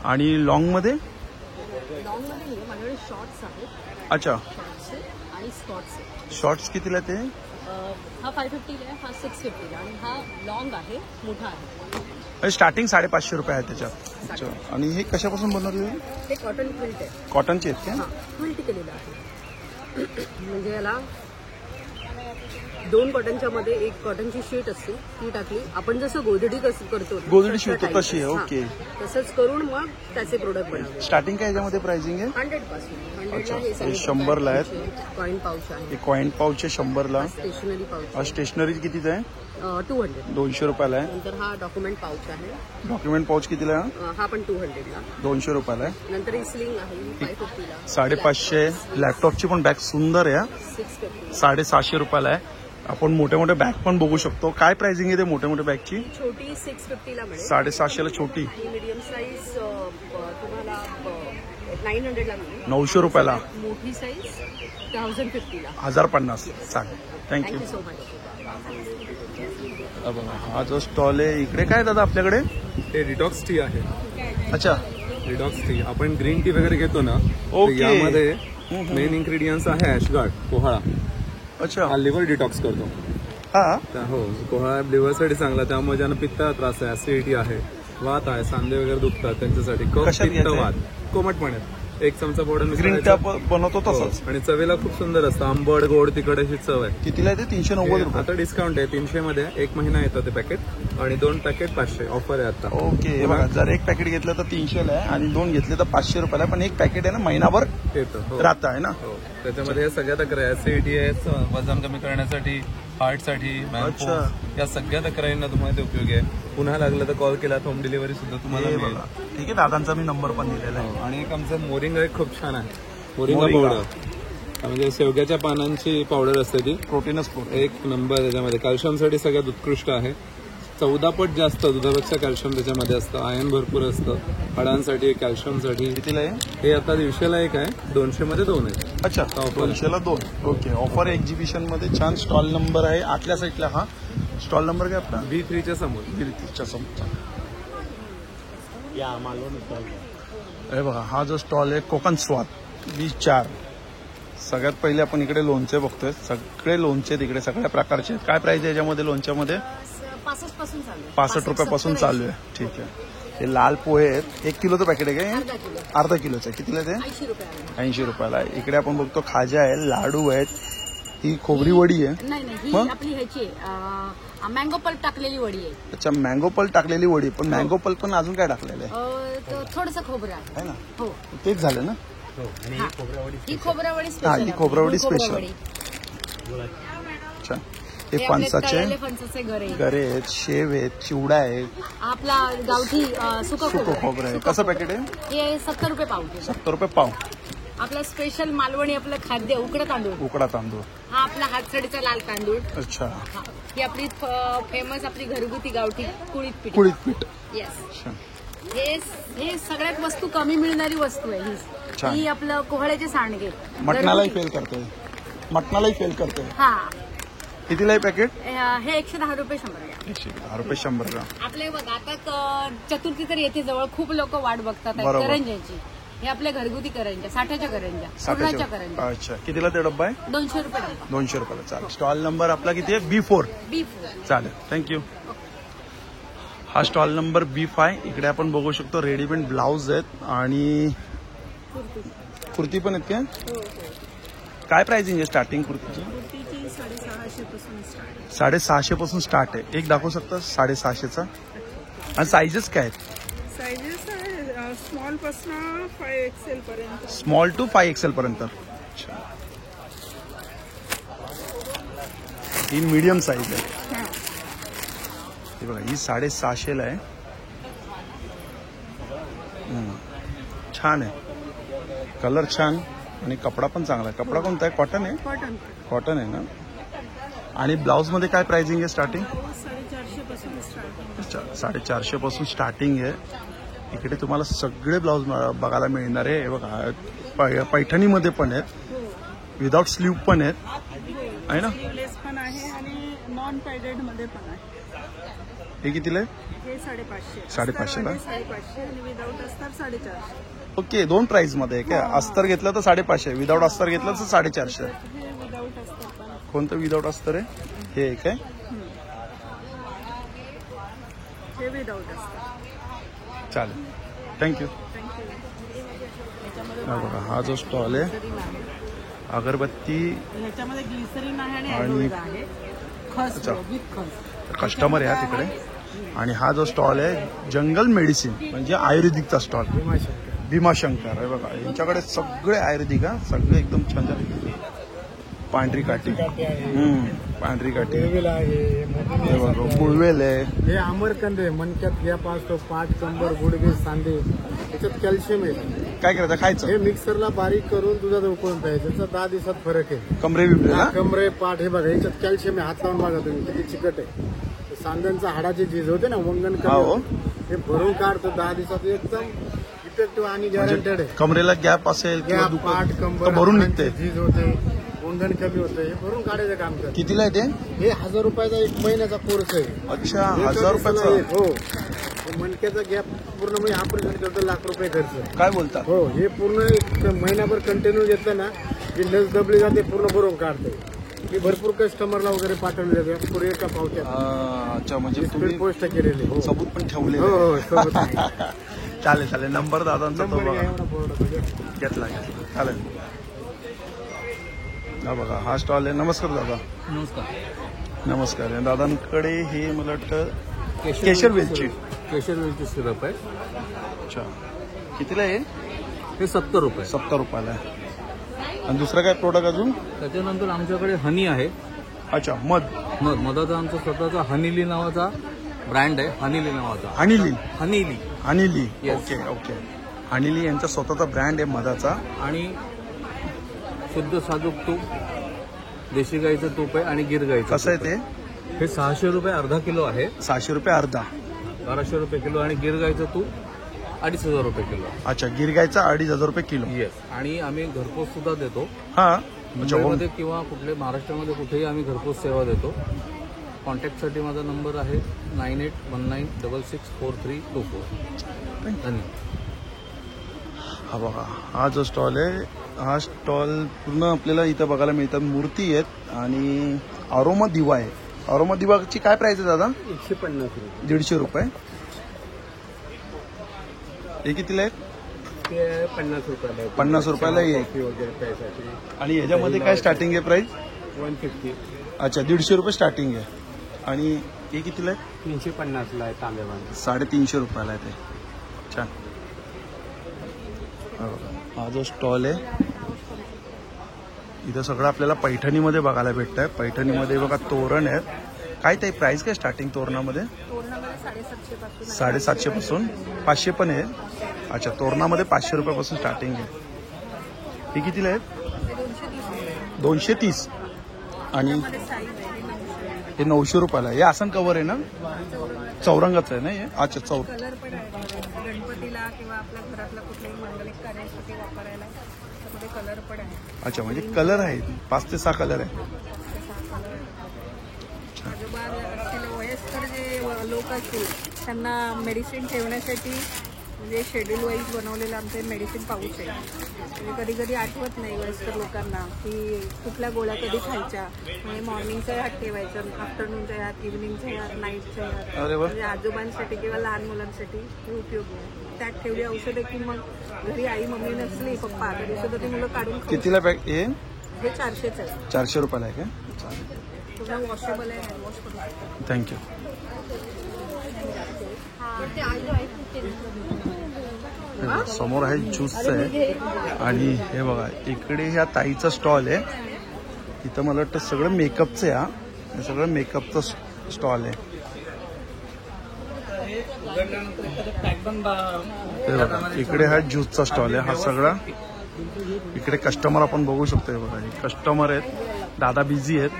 आणि लॉंग मध्ये? लॉंग मध्ये नाही, माझ्याकडे शॉर्ट्स आहेत. अच्छा, आणि स्कॉट्स आहेत. शॉर्ट्स कितीला ते? हा 550 आहे, हा 650 आणि हा लॉंग आहे, मोठा आहे. स्टार्टिंग 550 रुपये आहे त्याच्यात. अच्छा, आणि हे कशापासून बनवलेलं? ते कॉटन प्रिंट आहे. कॉटनचे आहेत का? हा, प्रिंट केलेलं आहे. म्हणजे याला 2 कॉटनच्या मध्ये 1 कॉटनची शीट असते, ती टाकली. आपण जसं गोधडी कसं करतो, गोधडी शिवतो तशी आहे. ओके, तसंच करून मग त्याचे प्रोडक्ट बनवले. स्टार्टिंग काय याच्यामध्ये प्राइसिंग आहे? 100 पासून. 100 अच्छा, ला हे हे 100 ला आहेत. कॉइन पाऊच आहे. हे कॉइन पाऊच 100 ला. स्टेशनरी पाऊच हा स्टेशनरी कितीचा आहे? 200. 200 रुपयाला आहे. नंतर हा डॉक्युमेंट पाऊच आहे. डॉक्युमेंट पाऊच कितीला आहे? हा पण 200 ला. 200 रुपयाला आहे. नंतर ही स्लिंग आहे 550 ला. 550. लॅपटॉपची पण बॅग सुंदर आहे. 650. 750 रुपयाला आहे. आपण मोठे मोठे बॅग पण बघू शकतो. काय प्राइसिंग आहे ते मोठ्या मोठ्या बॅगची? छोटी 650 ला मिळेल. 750 ला छोटी. आणि मीडियम साईज तुम्हाला 900 ला मिळेल. 900 रुपयाला. मोठी साईज 1050 ला. 1050. चालेल, थँक्यू. Thank you so much. हा जो स्टॉल आहे इकडे काय दादा आपल्याकडे? हे डिटॉक्स टी आहे. अच्छा, डिटॉक्स टी आपण ग्रीन टी वगैरे घेतो ना, तर ओके. यामध्ये मेन इन्ग्रेडियंट्स आहे ॲशगार्ड, कोहळा. अच्छा, हा लिव्हर डिटॉक्स करतो. हा हो, कोहळा लिव्हरसाठी चांगला. त्यामुळे ज्यांना पित्ताचा त्रास आहे, ऍसिडिटी आहे, वात आहे, सांधे वगैरे दुखतात त्यांच्यासाठी, कफ कशात पित्त घ्यायचं आहे? वात कोमट पाण्यात एक चमचा पावडर मिक्स ग्रीन करायचं. टी बनवतो तसंच. आणि चवीला खूप सुंदर असतं. आंबट गोड तिखट अशी चव आहे. कितीला आहे ते? 390 रुपये. आता डिस्काउंट आहे 300 मध्ये 1 महिना येतं ते पॅकेट आणि 2 पॅकेट 500 ऑफर आहे आता. ओके, हे बघा, जर एक पॅकेट घेतलं तर 300 आहे आणि 2 घेतले तर 500 रुपयाला. पण एक पॅकेट आहे ना महिनाभर येतं. हो. राहतं आहे ना. हो. त्याच्यामध्ये या सगळ्या तक्रारी ऍसिडिटी आहे, वजन कमी करण्यासाठी, हार्टसाठी, अच्छा. या सगळ्या तक्रारींना तुम्हाला ते उपयोगी आहे. पुन्हा लागलं तर कॉल केला, होम डिलिव्हरी सुद्धा तुम्हाला हे मिळेल. बघा, ठीक आहे, दादांचा मी नंबर पण दिलेला आहे. आणि एक आमचं मोरिंगा एक खूप छान आहे. Moringa moringa. पावडर म्हणजे शेवग्याच्या पानांची पावडर असते ती. प्रोटीनच प्रोटीन. एक नंबर त्याच्यामध्ये. कॅल्शियमसाठी सगळ्यात उत्कृष्ट आहे. 14 पट जास्त दुधापेक्षा कॅल्शियम त्याच्यामध्ये असतं. आयर्न भरपूर असतं हाडांसाठी, कॅल्शियमसाठी. कितीला आहे? हे आता 100ला एक आहे, 200 मध्ये 2 आहे. अच्छा, 200ला 2. ओके, ऑफर एक्झिबिशन मध्ये छान स्टॉल नंबर आहे. आतल्या साईडला हा स्टॉल नंबर काय आपला? B3च्या समोर. गिरतीच्या समोर. हे बघा, हा जो स्टॉल आहे कोकण स्वाद B4. सगळ्यात पहिले आपण इकडे लोणचे बघतोय. सगळे लोणचे तिकडे सगळ्या प्रकारचे आहेत. काय प्राइस आहे याच्यामध्ये लोणच्यामध्ये? 65 पासून चालू आहे. 65 रुपयापासून चालू आहे. ठीक आहे. हे लाल पोहे आहेत. 1 किलोचं पॅकेट आहे अर्धा काय? किलो. अर्धा किलोचं आहे. कितीला ते? 80 रुपये. 80 रुपयाला. इकडे आपण बघतो खाजा आहे, लाडू आहेत, ही खोबरी वडी आहे. नाही नाही, मग? ही आपली ह्याची मँगो पल्प टाकलेली वडी आहे. अच्छा, मँगो पल्प टाकलेली वडी. पण मँगो पल्प पण अजून काय टाकलेलं आहे? थोडंसं खोबरं आहे. है ना? हो. तेच झालं ना. ही खोबरावडी हा, स्पेशल ही आहे. खोबरावडी गुळ स्पेशल. खोबरावडी. अच्छा, हे हे आपले फणसाचे तळलेले फणसाचे गरे. गरे आहेत, शेव आहेत, चिवडा आहे, आपला गावठी सुकं सुकं खोबरं आहे. कसं पॅकेट आहे? हे 70 रुपये पावते. 70 रुपये पाव. आपला स्पेशल मालवणी आपलं खाद्य उकडं तांदूळ. उकडा तांदूळ. हा आपला हातसडीचा लाल तांदूळ. अच्छा, हा. ही आपली फेमस आपली घरगुती गावठी कुळीत पीठ. कुळीत पीठ. येस. अच्छा, हे सगळ्यात वस्तू कमी मिळणारी वस्तू आहे छान. ही आपलं कोहळ्याचे सांडगे. मटणालाही घरगुती. फेल करते. मटणालाही फेल करते. हा. कितीला आहे पॅकेट? हे 110 रुपये 100 ग्रॅम. 110 रुपये 100 ग्राम. आपले बघ आता चतुर्थी तर येते जवळ, खूप लोक वाट बघतात आहे बरोबर. करंज्याची. हे आपल्या घरगुती करंज्या, साठ्याच्या करंज्या, पुरणाच्या करंज्या. अच्छा, कितीला ते डब्बा आहे? 200 रुपये डब्बा. 200 रुपयाला. चालेल. स्टॉल नंबर आपला किती आहे? B4. बीफ. चालेल, थँक्यू. हा स्टॉल नंबर B5. इकडे आपण बघू शकतो रेडीमेड ब्लाऊज आहेत आणि कुर्ती पण आहेत का? काय प्राइसिंग आहे स्टार्टिंग कुर्तीची? 650 पासून स्टार्ट आहे. एक दाखवू शकता 650चा? आणि साईजेस काय आहेत? साइजेस आहे स्मॉल पासून 5XL पर्यंत. स्मॉल टू 5XL पर्यंत. अच्छा, ही मीडियम साईज आहे. हे बघा, ही 650ला आहे. छान आहे, कलर छान आणि कपडा पण चांगला आहे. कपडा कोणता आहे? कॉटन आहे? कॉटन कॉटन आहे ना. आणि ब्लाऊज मध्ये काय प्राइसिंग आहे स्टार्टिंग? 450 पासून स्टार्टिंग. अच्छा, 450 पासून स्टार्टिंग आहे. इकडे तुम्हाला सगळे ब्लाऊज बघायला मिळणार आहे. हे बघा, पैठणीमध्ये पण आहेत, विदाउट स्लीव पण आहेत, आहे ना. स्लीवलेस पण आहे आणि नॉन पॅडेड मध्ये पण आहे. हे कितीला आहे? हे 550. 550 ला? 550 आणि विदाऊट अस्तर 450. ओके, 2 प्राइस मध्ये आहे काय? अस्तर घेतलं तर 550, विदाउट अस्तर घेतलं तर 450. हे विदाऊट अस्तर पण आहे. कोणतं विदाउट अस्तर आहे? हे एक आहे. हे विदाऊट अस्तर. चालेल, थँक्यू. बघा, हा जो स्टॉल आहे अगरबत्ती ह्याच्यामध्ये ग्लिसरीन आहे आणि आणि- ॲलोवेरा आहे. खस अच्छा. With Khas. कस्टमर आहे हा तिकडे. आणि हा जो स्टॉल आहे जंगल मेडिसिन म्हणजे आयुर्वेदिकचा स्टॉल. भीमाशंकर आहे बघा, यांच्याकडे सगळे आयुर्वेदिक. हा, सगळे एकदम छान. पांढरी काठी, पांढरी काठी, हे बघा, गुळवेल आहे. हे आमरकंद आहे, मनक्यात गॅप असतो, पाठ, कंबर, गुडघे, सांधे, याच्यात कॅल्शियम आहे. काय करायचं? खायचं. हे मिक्सरला बारीक करून दुधात उकळून प्यायचं. त्याचा 10 दिवसात फरक आहे. कमरे बिमरे ना. कमरे, पाठ, हे बघा, याच्यात कॅल्शियम आहे. हात लावून बघा तुम्ही किती चिकट आहे. सांध्यांचा हाडाची झीज होते ना, वंगण हा, हो. कमी, हे भरून काढतो 10 दिवसात. एकदम इफेक्टिव्ह आणि गॅरंटेड आहे. कमरेला गॅप असेल किंवा गॅप, दुखत पाठ, तर कंबर, भरून हाडांची निघते. झीज होते, वंगण कमी होते, हे भरून काढायचं काम करते. कितीला आहे ते? हे 1000 रुपयाचा 1 महिन्याचा कोर्स आहे. अच्छा, हे 1000 रुपयाचा. हो, हे मणक्याचा गॅप पूर्ण म्हणजे ऑपरेशन करतो, लाख रुपये खर्च. काय बोलता? हो, हे पूर्ण एक महिनाभर कंटिन्यू घेतलं ना, ही लस दबली जाते, पूर्ण भरून काढते. मी भरपूर कस्टमरला वगैरे पाठवले जाते, पुढे एका पावत्यात अच्छा, म्हणजे स्पीड तुम्ही पोस्ट केलेली. हो, सबूत पण ठेवले. हो, हो, सोबत आहे. चालेल चालेल. नंबर दादांचा तो नंबर बघा. घ्या, एवढा बोर्ड होता. घेतला चालेल. हा बघा हा स्टॉल आहे. नमस्कार दादा. नमस्कार. नमस्कार. दादांकडे हे मला वाटतं केशर वेलची सिरप आहे. अच्छा कितीला आहे हे 70 रुपये. 70 रुपयाला आहे. आणि दुसरं काय प्रोडक्ट अजून? त्याच्यानंतर आमच्याकडे हनी आहे. अच्छा मधाचा आमचा स्वतःचा हनीली नावाचा ब्रँड आहे. हनीली नावाचा. हनीली. Yes. ओके. हनीली यांचा स्वतःचा ब्रँड आहे मधाचा. आणि शुद्ध साजूक तूप, देशी गाईचं तूप आहे आणि गिर गाईचं. कसं आहे ते? हे 600 रुपये अर्धा किलो आहे. 600 रुपये अर्धा. 1200 रुपये किलो. आणि गिर गाईचं तूप 2500 रुपये किलो. अच्छा गिरगायचा 2500 रुपये किलो. येस. आणि आम्ही घरपोच सुद्धा देतो. हा मुंबईमध्ये किंवा कुठले महाराष्ट्रामध्ये कुठेही आम्ही घरपोच सेवा देतो. कॉन्टॅक्टसाठी माझा नंबर आहे 9819664324. धन्यवाद. हा बघा हा जो स्टॉल आहे हा स्टॉल पूर्ण आपल्याला इथं बघायला मिळतात. मूर्ती आहेत आणि अरोमा दिवा आहे. अरोमा दिवाची काय प्राइस आहे दादा? 150 रुपये. 150 रुपये. हे कितीला आहे? ते 50 रुपयाला. 50 रुपयाला एक. कॉफी वगैरे प्यायसाठी. आणि ह्याच्यामध्ये काय स्टार्टिंग आहे प्राइस? 150. अच्छा 150 रुपये स्टार्टिंग आहे. आणि हे कितीला आहे? 350 ला आहे तांब्यावाला. 350 रुपयाला आहे ते. छान. हा जो स्टॉल आहे इथं सगळं आपल्याला पैठणीमध्ये बघायला भेटत आहे. पैठणीमध्ये बघा तोरण आहेत. काय ते प्राइस काय स्टार्टिंग तोरणामध्ये? 750 पासून 500 पण आहे. अच्छा तोरणामध्ये 500 रुपयापासून स्टार्टिंग आहे. हे कितीला आहे? 230. आणि हे 900 रुपयाला आहे. हे आसन कव्हर आहे ना? चौरंगाचं आहे ना हे? अच्छा कलर पण आहे गणपतीला किंवा आपल्या घरातला कुठल्याही मांडलिक कार्यासाठी वापरायला त्यामध्ये कलर पण आहे. अच्छा म्हणजे कलर आहे 5 ते 6 कलर आहे. वयस्कर जे लोक असतील त्यांना मेडिसिन ठेवण्यासाठी म्हणजे शेड्यूल वाईज बनवलेलं आमचे मेडिसिन पाऊच आहे. म्हणजे कधी कधी आठवत नाही वयस्कर लोकांना की कुठल्या गोळ्या कधी खायच्या. म्हणजे मॉर्निंगच्या ह्यात ठेवायचं, आफ्टरनूनच्या ह्यात, इव्हनिंगच्या ह्यात, नाईटच्या ह्यात. म्हणजे आजोबांसाठी किंवा लहान मुलांसाठी हे उपयोगी आहे. त्यात ठेवली औषधं की मग घरी आई मम्मी नसली पप्पा तरी सुद्धा ती मुलं काढून खाऊ. कितीला पॅक हे? 400च आहे. 400 रुपयाला आहे का? चालेल. पूर्ण वॉशेबल आहे. हँड वॉश करू शकतो. थँक्यू. समोर आहे ज्यूसचं आहे. आणि हे बघा इकडे ह्या ताईचा स्टॉल आहे. इथं मला वाटतं सगळं मेकअपचं आहे. हे सगळं मेकअपचं स्टॉल आहे. हे बघा इकडे हा ज्यूसचा स्टॉल आहे. हा सगळा इकडे कस्टमर आपण बघू शकतो. हे बघा हे कस्टमर आहेत. दादा बिझी आहेत.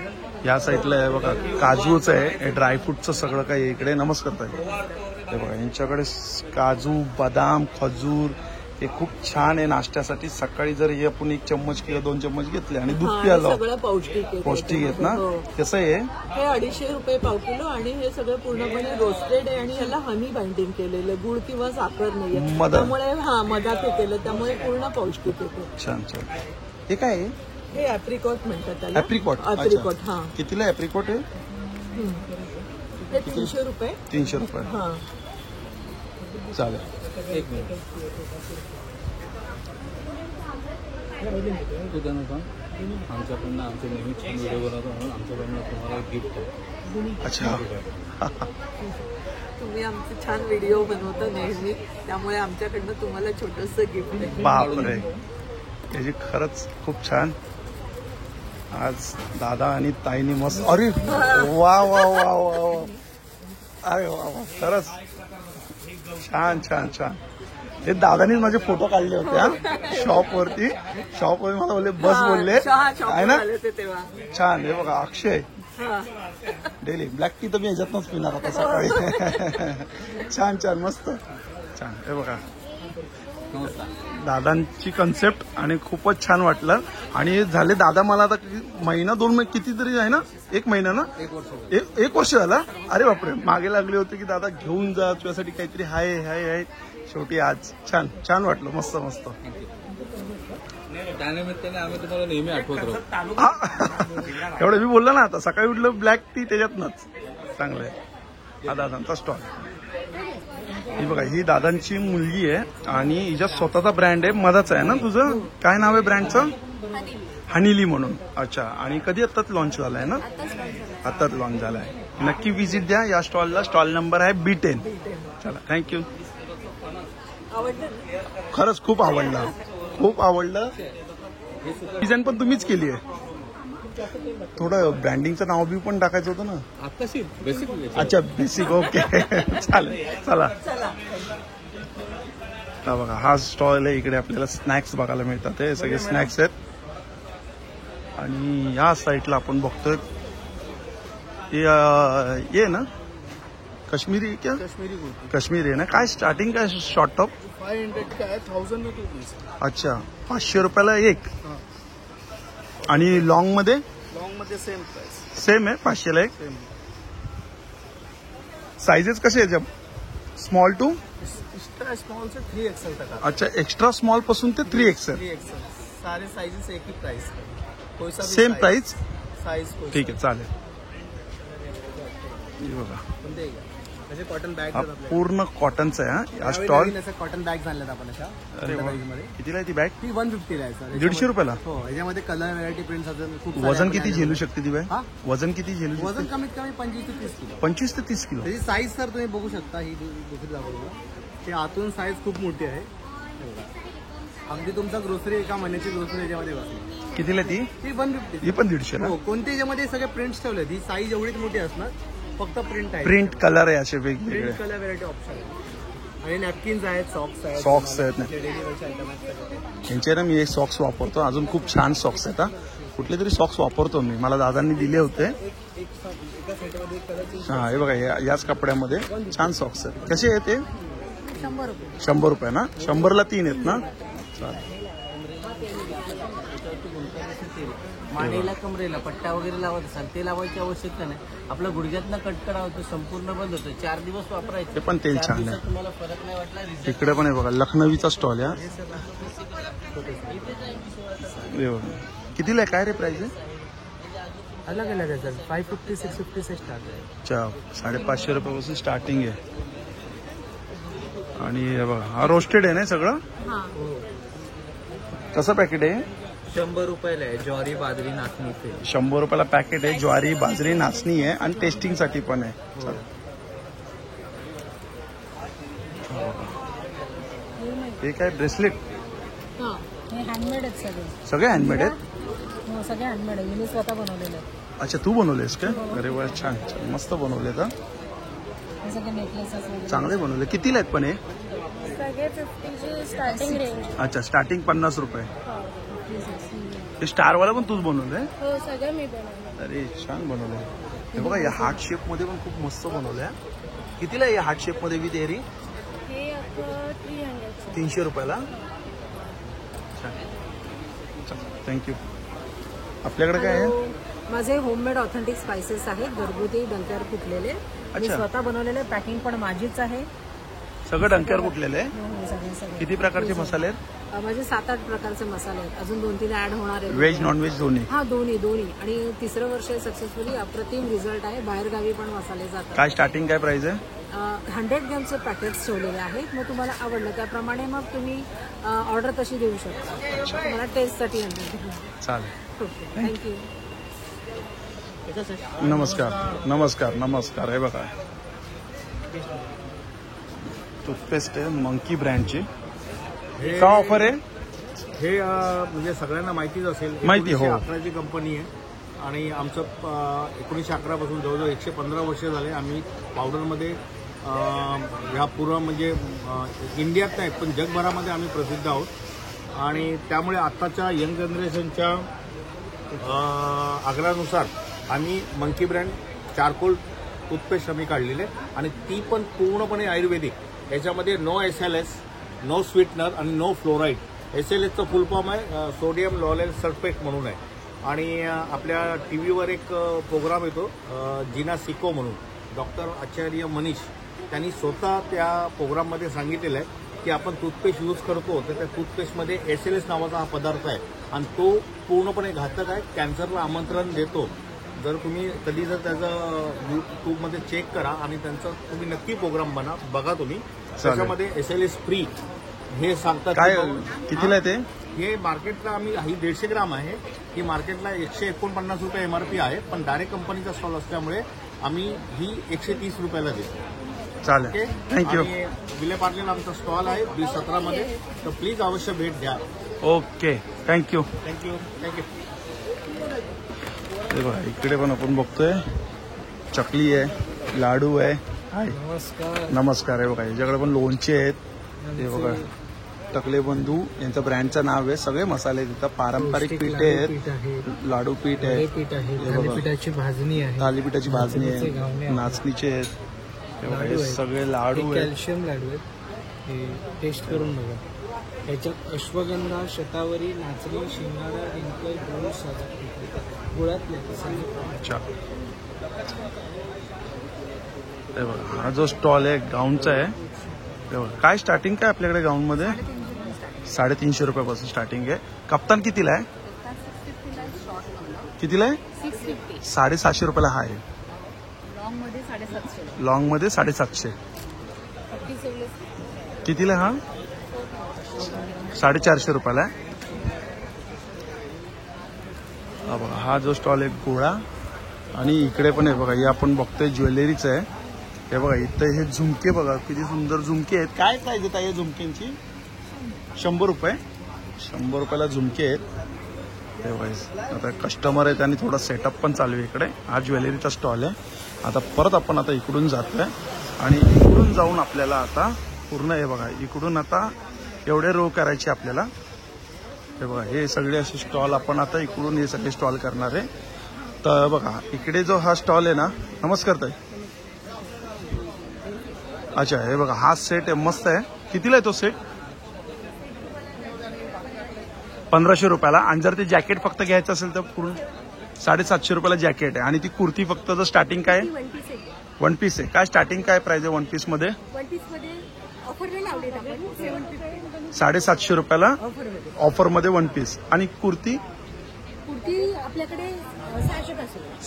या साईडला आहे बघा काजूचं आहे. हे ड्रायफ्रूटचं सगळं काही इकडे. नमस्कार ताई. हे बघा यांच्याकडे काजू बदाम खजूर हे खूप छान आहे नाश्त्यासाठी. सकाळी जर हे आपण 1 चम्मच किंवा 2 चम्मच घेतले आणि दूध प्यायला सगळं पौष्टिक आहेत ना. कसं आहे हे 250 रुपये पाव किलो. आणि हे सगळं पूर्णपणे रोस्टेड आहे आणि याला हनी बाइंडिंग केलेलं, गुळ किंवा साखर नाहीये त्यामुळे मधात हे केलं त्यामुळे पूर्ण पौष्टिक येते. छान छान. हे काय आहे? हे ॲप्रिकॉट म्हणतात त्याला. ॲप्रिकॉट. हा. कितीला ॲप्रिकॉट आहे? हे 300 रुपये. 300 रुपये. हा चालेल. एक मिनिट तू त्यांना सांग आमच्याकडनं आमचे नेहमी छान व्हिडिओ बनवतो म्हणून आमच्याकडनं तुम्हाला गिफ्ट आहे. अच्छा तुम्ही आमचे छान व्हिडिओ बनवता नेहमी त्यामुळे आमच्याकडनं तुम्हाला छोटंसं गिफ्ट आहे. बापरे त्याची खरंच खूप छान. आज दादा आणि ताईनी मस्त. अरे वा वा वा वा. अरे वा वा खरंच छान छान छान. हे दादानीच माझे फोटो काढले होते शॉपवरती. शॉपवर मला बोलले बस बोलले आहे ना. छान. हे बघा अक्षय डेली ब्लॅक टी तर मी ह्याच्यातनच पिणार आता सकाळी. छान छान मस्त छान. हे बघा दादांची कन्सेप्ट आणि खूपच छान वाटलं. आणि झाले दादा मला आता महिना 2 महिने कितीतरी आहे ना. 1 महिना ना. 1 वर्ष झाला. अरे बापरे मागे लागले होते की दादा घेऊन जा तुझ्यासाठी काहीतरी हाय हाय हाय. शेवटी आज छान छान वाटलं. मस्त मस्त. त्यानिमित्ताने आम्ही तुम्हाला नेहमी आठवत राहू. एवढं मी बोललो ना आता सकाळी उठलं ब्लॅक टी त्याच्यातनच चांगलं आहे. हा दादांचा स्टॉल. ही बघा, ही दादांची मुलगी आहे आणि हिच्या स्वतःचा ब्रँड आहे. मधाचा आहे ना तुझं? काय नाव आहे ब्रँडचं? हनीली म्हणून. अच्छा. आणि कधी आत्ताच लॉन्च झालाय ना? आत्ताच लॉन्च झालाय. नक्की व्हिजिट द्या या स्टॉलला. स्टॉल नंबर आहे B10. चला, थँक्यू. खरंच खूप आवडलं, खूप आवडलं. डिझाईन पण तुम्हीच केली आहे. थोडं ब्रँडिंगचं नाव बी पण टाकायचं होतं ना. अच्छा, बेसिक. ओके. चालेल, चला. हा बघा, हा स्टॉल आहे. इकडे आपल्याला स्नॅक्स बघायला मिळतात. हे सगळे स्नॅक्स आहेत. आणि या साईडला आपण बघतोय ये ना कश्मीरी क्या? कश्मीरी आहे ना. काय स्टार्टिंग काय शॉर्ट टॉप? 500 का है, 1000 में 2 पीस. अच्छा, 500 रुपयाला एक. आणि लॉंग मध्ये? लॉन्ग मध्ये सेम प्राइस. सेम आहे, 500ला एक. साइजेस कसे आहेत? स्मॉल टू एक्स्ट्रा स्मॉल से 3XL तक. अच्छा, एक्स्ट्रा स्मॉल पासून ते 3XL. 3XL सारे साइजेस एक ही प्राइस. कोई सा सेम प्राइस. साइज ठीक आहे, चालेल. हे बघा, म्हणजे कॉटन बॅग हा पूर्ण कॉटनचा आहे. हा या स्टॉल. कॉटन बॅग आणल्यात आपण अशा. अरे वा. कितीला आहे ती बॅग? ती 150 आहे सर. 150 रुपयाला. हो, याच्यामध्ये कलर व्हरायटी प्रिंट्स अजून खूप. वजन किती झेलू शकते ती बॅग? हा? वजन किती झेलू शकते? वजन कमीत कमी 25 ते 30 किलो. 25 ते 30 किलो. त्याची साईज सर तुम्ही बघू शकता. ही दुसरी दाखवली. ते आतून साईज खूप मोठी आहे. अगदी तुमचा ग्रोसरी एका महिन्याची ग्रोसरी याच्यामध्ये बसली. कितीला ती? ती 150. ही पण 150 ना. हो, कोणत्या याच्यामध्ये सगळे प्रिंट्स ठेवले. ही साईज एवढीच मोठी असणार, फक्त प्रिंट आहे. प्रिंट कलर आहे असे वेगवेगळे. Print colour variety option. आणि नॅपकिन्स आहेत, सॉक्स आहेत. सॉक्स आहेत ना. डेली वेअरचे आयटम आहेत. यांचे ना मी एक सॉक्स वापरतो. अजून खूप छान सॉक्स आहेत. हा, कुठले तरी सॉक्स वापरतो मी. मला दादांनी दिले होते. एका सेटमध्ये एक कलरची. हा, हे बघा, याच कपड्यामध्ये छान सॉक्स आहेत. कसे आहेत ते? 100 रुपये. 100 रुपये ना. 100ला 3 आहेत ना. चालेल. मानेला कमरेला पट्टा वगैरे लावत असाल ते लावायची आवश्यकता नाही. आपलं गुडघ्यातनं कट करावं होतं, संपूर्ण बंद होतं. 4 दिवस वापरायचं. ते पण तेल छान आहे. तुम्हाला फरक नाही वाटला. तिकडे पण आहे बघा, लखनवीचा स्टॉल आहे. हे बघा, कितीला आहे? काय रे प्राइस आहे? अलग अलग आहे सर. 550 650 से स्टार्ट आहे. अच्छा, 550 रुपयापासून स्टार्टिंग आहे. आणि हे बघा, हा रोस्टेड आहे ना सगळं. कसं पॅकेट आहे? 100 रुपयाला आहे. ज्वारी बाजरी नाचणी तेल. 100 रुपयाला पॅकेट आहे. ज्वारी बाजरी नाचणी आहे आणि टेस्टिंगसाठी पण आहे. हे काय ब्रेसलेट? हां, हे हँडमेड आहेत सगळे. सगळे हँडमेड आहेत? हो, सगळे हँडमेड आहे. मी स्वतः बनवलेले आहेत. अच्छा, तू बनवलेस का? अरे वा, छान छान, मस्त बनवले. तर हे सगळे नेकलेसेस वगैरे चांगले बनवले. कितीला आहेत पण हे? सगळे 50ची स्टार्टिंग रेंज. अच्छा, स्टार्टिंग 50 रुपये. हे स्टारवाला पण तूच बनवलंय? हो, सगळं मी बनवलं. अरे छान बनवलंय. हे बघा, या हार्ट शेप मध्ये पण खूप मस्त बनवलंय. कितीला आहे या हार्ट शेप मध्ये विथ एअरिंग? हे आपलं 300. 300 रुपयाला. थँक्यू. आपल्याकडे काय आहे? माझे होममेड ऑथेंटिक स्पायसेस आहेत, घरगुती डंक्यावर कुटलेले. मी अच्छा. स्वतः बनवलेले. पॅकिंग पण माझीच आहे. सगळं डंक्यावर कुठलेलं आहे? हो, सगळे सगळे. किती प्रकारचे मसाले आहेत? माझे 7-8 प्रकारचे मसाले आहेत. अजून 2-3 ऍड होणार आहेत. व्हेज नॉन व्हेज दोन्ही? हा, दोन्ही. आणि तिसरं वर्ष सक्सेसफुली अप्रतिम रिझल्ट आहे. बाहेरगावी पण मसाले जातात. काय स्टार्टिंग काय प्राइस आहे? 100 ग्रॅमचे पॅकेट्स ठेवलेले आहेत. मग तुम्हाला आवडलं त्याप्रमाणे मग तुम्ही ऑर्डर तशी देऊ शकता. तुम्हाला टेस्टसाठी 100. चालेल. Okay, thank you. नमस्कार नमस्कार नमस्कार. हे बघा, टूथपेस्ट आहे मंकी ब्रँडची. का ऑफर आहे? हे म्हणजे सगळ्यांना माहितीच असेल. माहिती, हो. 1911ची कंपनी आहे आणि आमचं 1911 पासून जवळजवळ 115 वर्ष झाले. आम्ही पावडरमध्ये ह्या पूर्ण म्हणजे इंडियात नाही पण जगभरामध्ये आम्ही प्रसिद्ध आहोत. आणि त्यामुळे आत्ताच्या यंग जनरेशनच्या आग्रहानुसार आम्ही मंकी ब्रँड चारकोल टूथपेस्ट आम्ही काढलेले आणि ती पण पूर्णपणे आयुर्वेदिक. याच्यामध्ये नो SLS, नो स्वीटनर आणि नो फ्लोराईड. SLSचं फुल फॉर्म आहे सोडियम लॉरेल सल्फेट म्हणून आहे. आणि आपल्या टीव्हीवर एक प्रोग्राम येतो जिना सिको म्हणून, डॉक्टर आचार्य मनीष त्यांनी स्वतः त्या प्रोग्राममध्ये सांगितलेलं आहे की आपण टूथपेस्ट यूज करतो तर त्या टूथपेस्टमध्ये SLS नावाचा हा पदार्थ आहे आणि तो पूर्णपणे घातक आहे. कॅन्सरला आमंत्रण देतो जर तुम्ही कधी जर त्याचं यूट्यूबमध्ये चेक करा आणि त्यांचा तुम्ही नक्की प्रोग्राम बघा तुम्ही. त्याच्यामध्ये SLS फ्री हे सांगतात. काय कितीला आहे ते? हे मार्केटला आम्ही ही 150 ग्राम आहे. ही मार्केटला 149 रुपये MRP आहे, पण डायरेक्ट कंपनीचा स्टॉल असल्यामुळे आम्ही ही 130 रुपयाला देतो. चालेल, थँक्यू. आणि विले पार्लेला आमचा स्टॉल आहे B17 मध्ये, तर प्लीज अवश्य भेट द्या. Okay, thank you. थँक्यू. हे बघा इकडे पण आपण बघतोय चकली आहे, लाडू आहे. नमस्कार. आहे बघा याच्याकडे पण लोणचे आहेत. हे बघा टकले बंधू यांचं ब्रँडचं नाव आहे. सगळे मसाले तिथं पारंपरिक पिठे आहेत, लाडू पीठ आहे, थालीपीठाची भाजणी आहे, थालीपीठाची भाजणी आहे, नाचणीचे आहेत. हे बघा हे सगळे लाडू आहेत, कॅल्शियम लाडू आहेत. हे टेस्ट करून बघा. याच्यात अश्वगंधा, शतावरी, नाचणी, शिंगाडा, डिंपल, गुळ, गुळातले. अच्छा. हे बघा हा जो स्टॉल आहे गाऊनचा आहे. हे बघा काय स्टार्टिंग काय आपल्याकडे गाऊनमध्ये 350 रुपयापासून स्टार्टिंग आहे. कप्तान कितीला आहे? कितीला आहे? 750 रुपयाला हा आहे. लॉंग मध्ये 750. कितीला हा? 450 रुपयाला आहे. हा जो स्टॉल आहे गोळा. आणि इकडे पण आहे बघा हे आपण बघतोय ज्वेलरीचं आहे. हे बघा इथं हे झुमके बघा किती सुंदर झुमके आहेत. काय प्राइस आहे या झुमक्यांची? 100 रुपये. 100 रुपयाला झुमके आहेत. हे बघा आता कस्टमर आहेत आणि थोडा सेटअप पण चालू आहे इकडे. हा ज्वेलरीचा स्टॉल आहे. आता परत आपण आता इकडून जातोय आणि इकडून जाऊन आपल्याला आता पूर्ण हे बघा इकडून आता एवढे रो करायचे आपल्याला. हे बघा हे सगळे असे स्टॉल आपण आता इकडून हे सगळे स्टॉल करणार आहे. तर बघा इकडे जो हा स्टॉल आहे ना. नमस्कार ताई. अच्छा हे बघा हा सेट आहे, मस्त आहे. कितीला आहे तो सेट? 1500 रुपयाला. आणि जर ते जॅकेट फक्त घ्यायचं असेल तर पूर्ण 750 रुपयाला जॅकेट आहे. आणि ती कुर्ती फक्त जर स्टार्टिंग काय? 1 पीस आहे. काय स्टार्टिंग काय प्राइस आहे 1 पीस मध्ये? 750 रुपयाला ऑफर मध्ये 1 पीस. आणि कुर्ती आपल्याकडे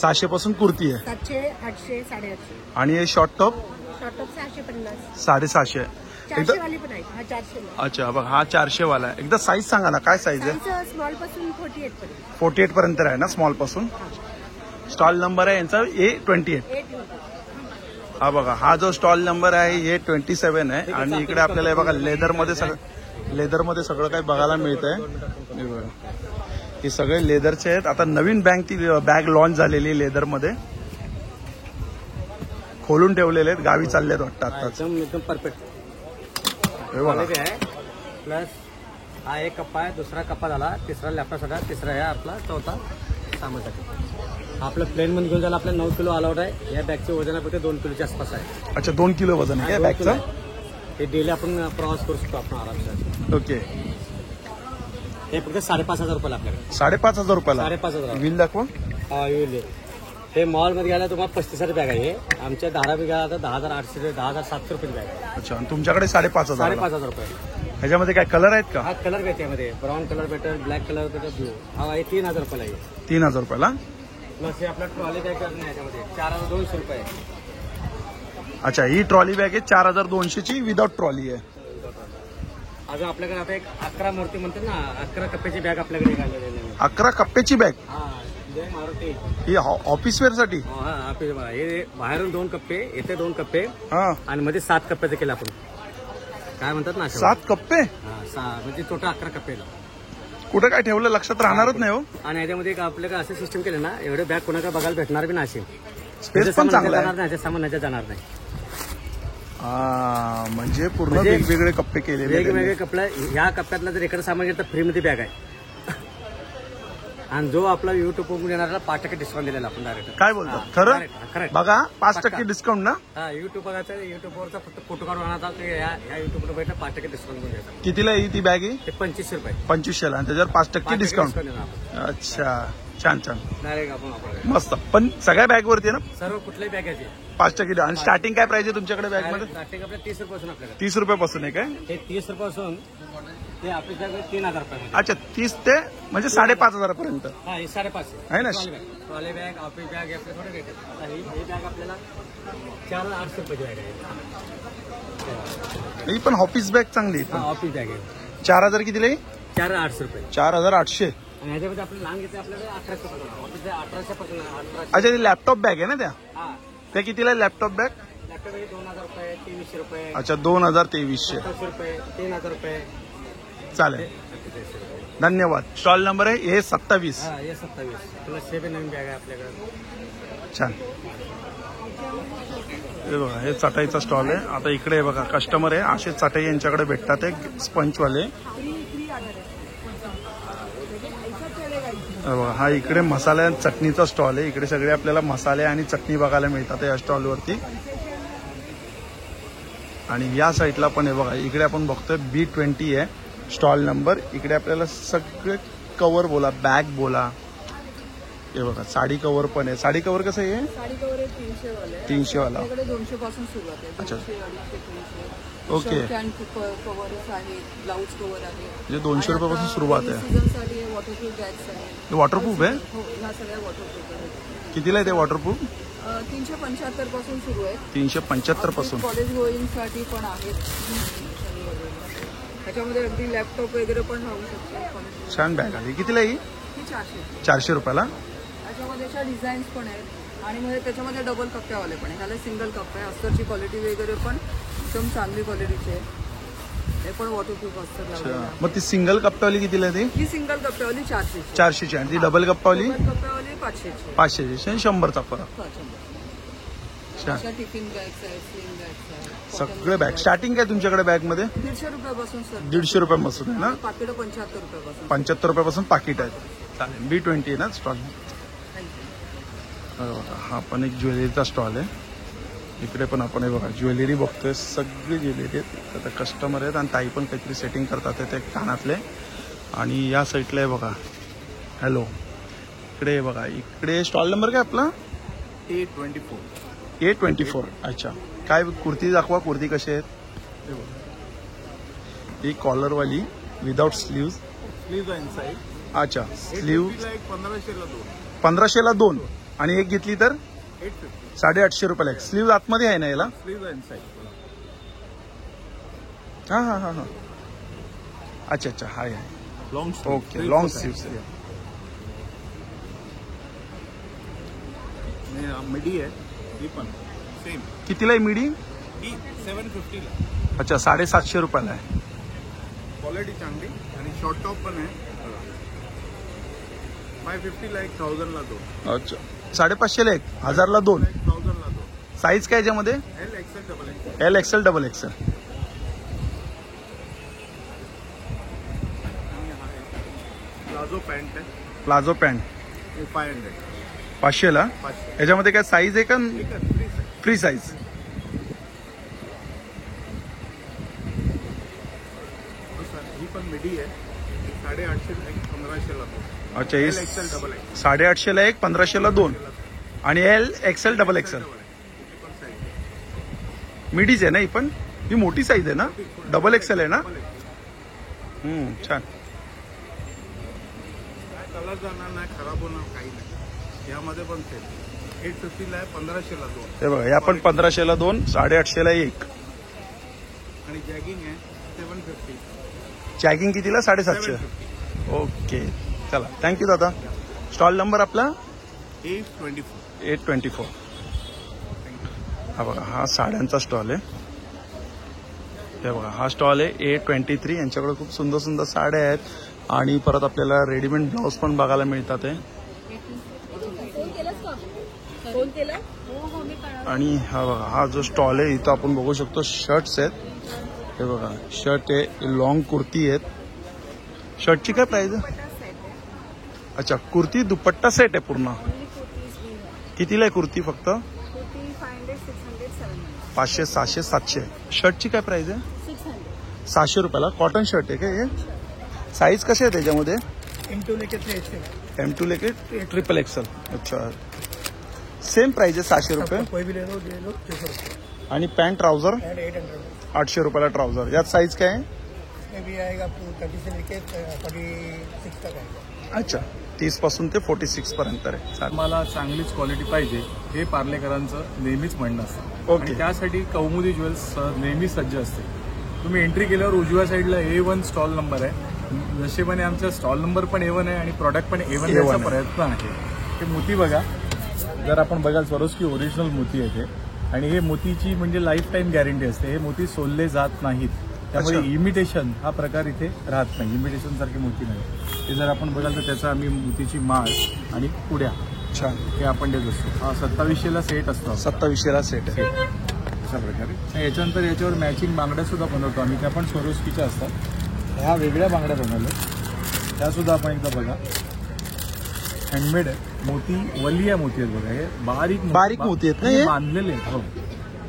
600 पासून कुर्ती आहे. 700, 800, 850. आणि हे शॉर्ट टॉप 650. 750. 400 वाली पण आहे. हा 400. अच्छा बघ हा 400 वाला आहे. एकदा साईज सांगा ना काय साईज आहे? स्मॉल पासून 48 पर्यंत. 48 पर्यंत आहे ना स्मॉल पासून. स्टॉल नंबर आहे यांचा A28. हा बघा हा जो स्टॉल नंबर आहे A27 आहे. आणि इकडे आपल्याला हे बघा लेदरमध्ये सगळं काही बघायला मिळत आहे. हे सगळे लेदरचे आहेत. आता नवीन बॅग लॉन्च झालेली लेदरमध्ये खोलून ठेवलेले आहेत. गावी चालले आहेत वाटतं आताच. एकदम परफेक्ट. हे बघा प्लस हा एक कप्पा आहे, दुसरा कप्पा झाला, तिसरा लॅपटॉपसाठी, तिसरा आहे आपला, चौथा सामानासाठी. आपलं प्लेन मध्ये घेऊन जायला आपल्याला 9 किलो अलाउड आहे. या बॅगचे वजन फक्त 2 किलोच्या आसपास आहे. अच्छा 2 किलो वजन आहे बॅगचं. हे डेली आपण प्रवास करू शकतो आपण आरामशीर. ओके. हे फक्त 5,500 रुपयाला आपल्याकडे. 5,500 रुपयाला. 5,500. बिल दाखवा. हा येईल. हे मॉलमध्ये घ्यायला तुम्हाला 35,000 बॅग आहे. आमच्या 10 घ्यायला तर 10,800 10,700 रुपये बॅग आहे. अच्छा आणि तुमच्याकडे 5,500. 5,500 रुपये. ह्याच्यामध्ये काय कलर आहेत का? हा कलर भेटते यामध्ये. ब्राऊन कलर भेटेल, ब्लॅक कलर भेटेल, ब्लू. हा आहे 3,000 रुपयाला आहे. 3,000 रुपयाला. प्लस हे आपला ट्रॉली बॅग आहे याच्यामध्ये 4,200 रुपये. अच्छा ही ट्रॉली बॅग आहे 4,200 ची विदाउट ट्रॉली आहे. अजून आपल्याकडे आता एक 11 मूर्ती म्हणतात ना, 11 कप्प्याची बॅग आपल्याकडे काढलेली आहे. 11 कप्प्याची बॅग. हा जय मारुती. ही ऑफिस वेअर साठी. हा ऑफिस बघा. हे बाहेरून 2 कप्पे, येथे 2 कप्पे हा आणि मध्ये 7 कप्प्याचं केलं आपण. काय म्हणतात ना 7 कप्पे. म्हणजे टोटल 11 कप्पे. कुठं काय ठेवलं लक्षात राहणारच नाही हो. आणि याच्यामध्ये आपल्याकडे असं सिस्टम केलं ना, एवढे बॅग कोणाकडे बघायला भेटणार बी नाही. स्पेस पण चांगला आहे. जाणार नाही, सामान जाणार नाही. म्हणजे पूर्ण वेगवेगळे कप्पे केले. वेगवेगळे कपडे. ह्या कप्प्यातला जर एखादा सामान घेतलं तर फ्रीमध्ये बॅग आहे. आणि जो आपला युट्यूब वरून येणारा 5% डिस्काउंट दिलेला आपण डायरेक्ट. काय बोलतो खरं? बघा 5% डिस्काउंट ना. हा युट्यूब बघायचं. युट्यूबवरचा फक्त फोटो काढून आणायचा. या युट्यूबला भेटला 5% डिस्काउंट घेऊन द्यायचा. कितीला ही ती बॅग आहे? ते 2500 रुपये. 2500 आणि त्याच्यावर 5% डिस्काउंट. अच्छा छान छान डायरेक्ट आपण मस्त. पण सगळ्या बॅग वरती आहे ना? सर्व कुठल्याही बॅग आहे 5%. आणि स्टार्टिंग काय प्राइस आहे तुमच्याकडे बॅग मध्ये? स्टार्टिंग आपल्या 30 रुपयापासून आपल्याकडे. 30 रुपयापासून आहे काय? हे 30 रुपयापासून ते आपल्या 3000 रुपये. अच्छा 30 ते म्हणजे 5,500 पर्यंत हा हे 5.5 आहे ना. ट्रॉली बॅग ऑफिस बॅग आपले थोडे रेट आहेत. आता ही बॅग आपल्याला 4,800 रुपये बॅग आहे. ही पण ऑफिस बॅग चांगली हा ऑफिस बॅग आहे. 4,000 कितीला? 4,800 रुपये. 4,800. आणि ह्याच्यामध्ये आपलं लहान घेते आपल्याकडे 1,800 पासून ऑफिस 1800 पासून 1800. अच्छा ती लॅपटॉप बॅग आहे ना त्या? हा त्या कितीला लॅपटॉप बॅग? लॅपटॉप 2,000 रुपये 2300 रुपये. अच्छा 2,2300 रुपये 3,000 रुपये. चालेल धन्यवाद. स्टॉल नंबर आहे A27. हा हे 27 प्लस 7 नवीन बॅग आहे आपल्याकडे. छान. हे बघा हे चटाईचा स्टॉल आहे. आता इकडे हे बघा कस्टमर आहे असे चटाई यांच्याकडे भेटतात आहे स्पंचवाले. बघा हा इकडे मसाला आणि चटणीचा स्टॉल आहे. इकडे सगळे आपल्याला मसाले आणि चटणी बघायला मिळतात या स्टॉलवरती. आणि या साईडला पण आहे बघा इकडे आपण बघतोय B20 आहे स्टॉल नंबर. इकडे आपल्याला सगळे कवर बोला बॅग बोला. हे बघा साडी कवर पण आहे. साडी कवर कसं आहे? साडी कवर आहे 300 वाले. 300 वाला. आपल्याकडे 200 पासून सुरुवात आहे. अच्छा. 200, 250, 300. ओके. शर्ट पॅन्ट कव्हर्स आहेत, ब्लाऊज कव्हर आहे. म्हणजे 200 रुपयापासून सुरुवात आहे. सीझनसाठी वॉटरप्रूफ बॅग्स आहेत. वॉटरप्रूफ आहे? हो ह्या सगळ्या वॉटरप्रूफ आहेत. कितीला आहे ते वॉटरप्रूफ? 375 पासून सुरू आहे. 375 पासून. कॉलेज गोईंगसाठी पण आहेत. त्याच्यामध्ये अगदी लॅपटॉप वगैरे पण राहू शकतो. छान बॅग आली. कितीला ही? ही 400. 400 रुपयाला. त्याच्यामध्ये अशा डिझाईन्स पण आहेत आणि म्हणजे त्याच्यामध्ये डबल कप्प्यावाले पण आहे. ह्याला सिंगल कप्पा आहे. अस्तरची क्वालिटी वगैरे पण एकदम चांगली क्वालिटीची आहे. हे पण वॉटरप्रूफ अस्तर लावलेलं आहे. मग ती सिंगल कप्प्यावाली कितीला आहे ती? ही सिंगल कप्प्यावाली 400. 400ची. आणि ती डबल कप्पावाली? डबल कप्प्यावाली 500. 500ची. 100चा फरक. छान. अशा टिफिन बॅग्स आहेत, स्लिंग बॅग्स आहेत. सगळे बॅग. स्टार्टिंग काय तुमच्याकडे बॅग मध्ये? 150 रुपयापासून सर. 150 रुपयापासून आहे ना? पाकिट 75 रुपयापासून. 75 रुपयापासून पाकिट आहे. चालेल. B20 आहे ना स्टॉल. हा पण एक ज्वेलरीचा स्टॉल आहे. इकडे पण आपण हे बघा ज्वेलरी बघतोय. सगळी ज्वेलरी आहेत. आता कस्टमर आहेत आणि ताई पण काहीतरी सेटिंग करतात ते कानातले. आणि या साईडला आहे बघा हॅलो इकडे आहे बघा. इकडे स्टॉल नंबर काय आपला? A24. अच्छा काय कुर्ती दाखवा. कुर्ती कशी आहेत? ही कॉलरवाली विदाउट स्लीव्ज. स्लीव्ह आहे इनसाइड. अच्छा स्लीव्ह 1500ला 2. आणि एक घेतली तर 850. 850 रुपयाला एक. स्लीव्ह आतमध्ये आहे ना याला? स्लीव्ह आहे इनसाइड. हा हा हा हा. अच्छा अच्छा हाय आहे. Long okay long sleeves. मिडी आहे ही पण सेम. कितीला आहे मिडी? ही 750ला. अच्छा 750 रुपयाला आहे. क्वालिटी चांगली आणि शॉर्ट टॉप पण आहे. 550ला 1, 1000ला 2. अच्छा 550ला 1, 1000ला 2. 1000ला 2. साईज काय याच्यामध्ये? L, XL, XXL. L, XL, XXL. Palazzo pant आहे. Palazzo pant 500. 500ला. 500. याच्यामध्ये काय साईज आहे का? Free size. ही पण मिडी आहे. 850ला 1, 1500ला 2. अच्छा L, XL, XXL. 850ला 1, 1500ला 2. आणि L, XL, XXL. मिडीच आहे ना ही पण? ही मोठी साईज आहे ना? डबल एक्सेल आहे ना? छान. कलर जाणार नाही, खराब होणार काही नाही. यामध्ये पण सेल 850ला आहे, 1500ला 2. हे बघा या पण 1500ला 2, 850ला 1. आणि जॅगिंग आहे 750. चॅगिंग कितीला? 750. ओके चला थँक्यू दादा. स्टॉल नंबर आपला? A24. हा बघा हा साड्यांचा स्टॉल आहे. हे बघा हा स्टॉल आहे A23. यांच्याकडे खूप सुंदर सुंदर साड्या आहेत आणि परत आपल्याला रेडीमेड ब्लाऊज पण बघायला मिळतात आहे. आणि हा बघा हा जो स्टॉल आहे इथं आपण बघू शकतो शर्ट्स आहेत. हे बघा शर्ट आहे, लॉंग कुर्ती आहेत. शर्टची काय प्राइस आहे? अच्छा कुर्ती दुपट्टा सेट आहे पूर्ण. कितीला आहे कुर्ती? फक्त 500, 600, 700. शर्टची काय प्राइस आहे? 600 रुपयाला. कॉटन शर्ट आहे का हे? साईज कसे आहे त्याच्यामध्ये? M2 लेके 3XL. M2 लेके XXL. अच्छा सेम प्राइस आहे 600 रुपये. कोई भी ले लो 600 रुपये. आणि पॅन्ट ट्राउझर 800. 800 रुपयाला ट्राउझर. यात साईज काय आहे? इसमें भी आएगा आपको 30 से लेके 46 तक आएगा. अच्छा, 30 पासून ते 46 पर्यंत आहे. चालेल. मला चांगलीच क्वालिटी पाहिजे हे पार्लेकरांचं नेहमीच म्हणणं असतं. ओके. आणि त्यासाठी कौमुदी ज्वेल्स नेहमी सज्ज असते. तुम्ही एंट्री केल्यावर उजव्या साईडला A1 स्टॉल नंबर आहे. नशिबाने आमचा स्टॉल नंबर पण A1 आहे आणि प्रॉडक्ट पण A1 द्यायचा प्रयत्न आहे. हे मोती बघा, जर आपण बघाल स्वरोस्की ओरिजिनल मोती आहे ते, आणि हे मोतीची म्हणजे लाईफ टाईम गॅरंटी असते. हे मोती सोलले जात नाहीत, त्यामुळे इमिटेशन हा प्रकार इथे राहत नाही. इमिटेशन सारखे मोती नाही. हे जर आपण बघाल तर त्याचा आम्ही मोतीची माळ आणि पुड्या छान. हे आपण देत असतो. हा 2700ला सेट असतो. 2700ला सेट आहे. अशा प्रकारे. याच्यानंतर याच्यावर मॅचिंग बांगड्या सुद्धा बनवतो आम्ही. त्या पण स्वरोस्कीच्या असतात. ह्या वेगळ्या बांगड्या बनवल्या, त्या सुद्धा आपण एकदा बघा. हँडमेड आहे. मोती वलिया मोती आहेत बघा. हे बारीक मोती आहेत ना, हे बांधलेले आहेत. हो,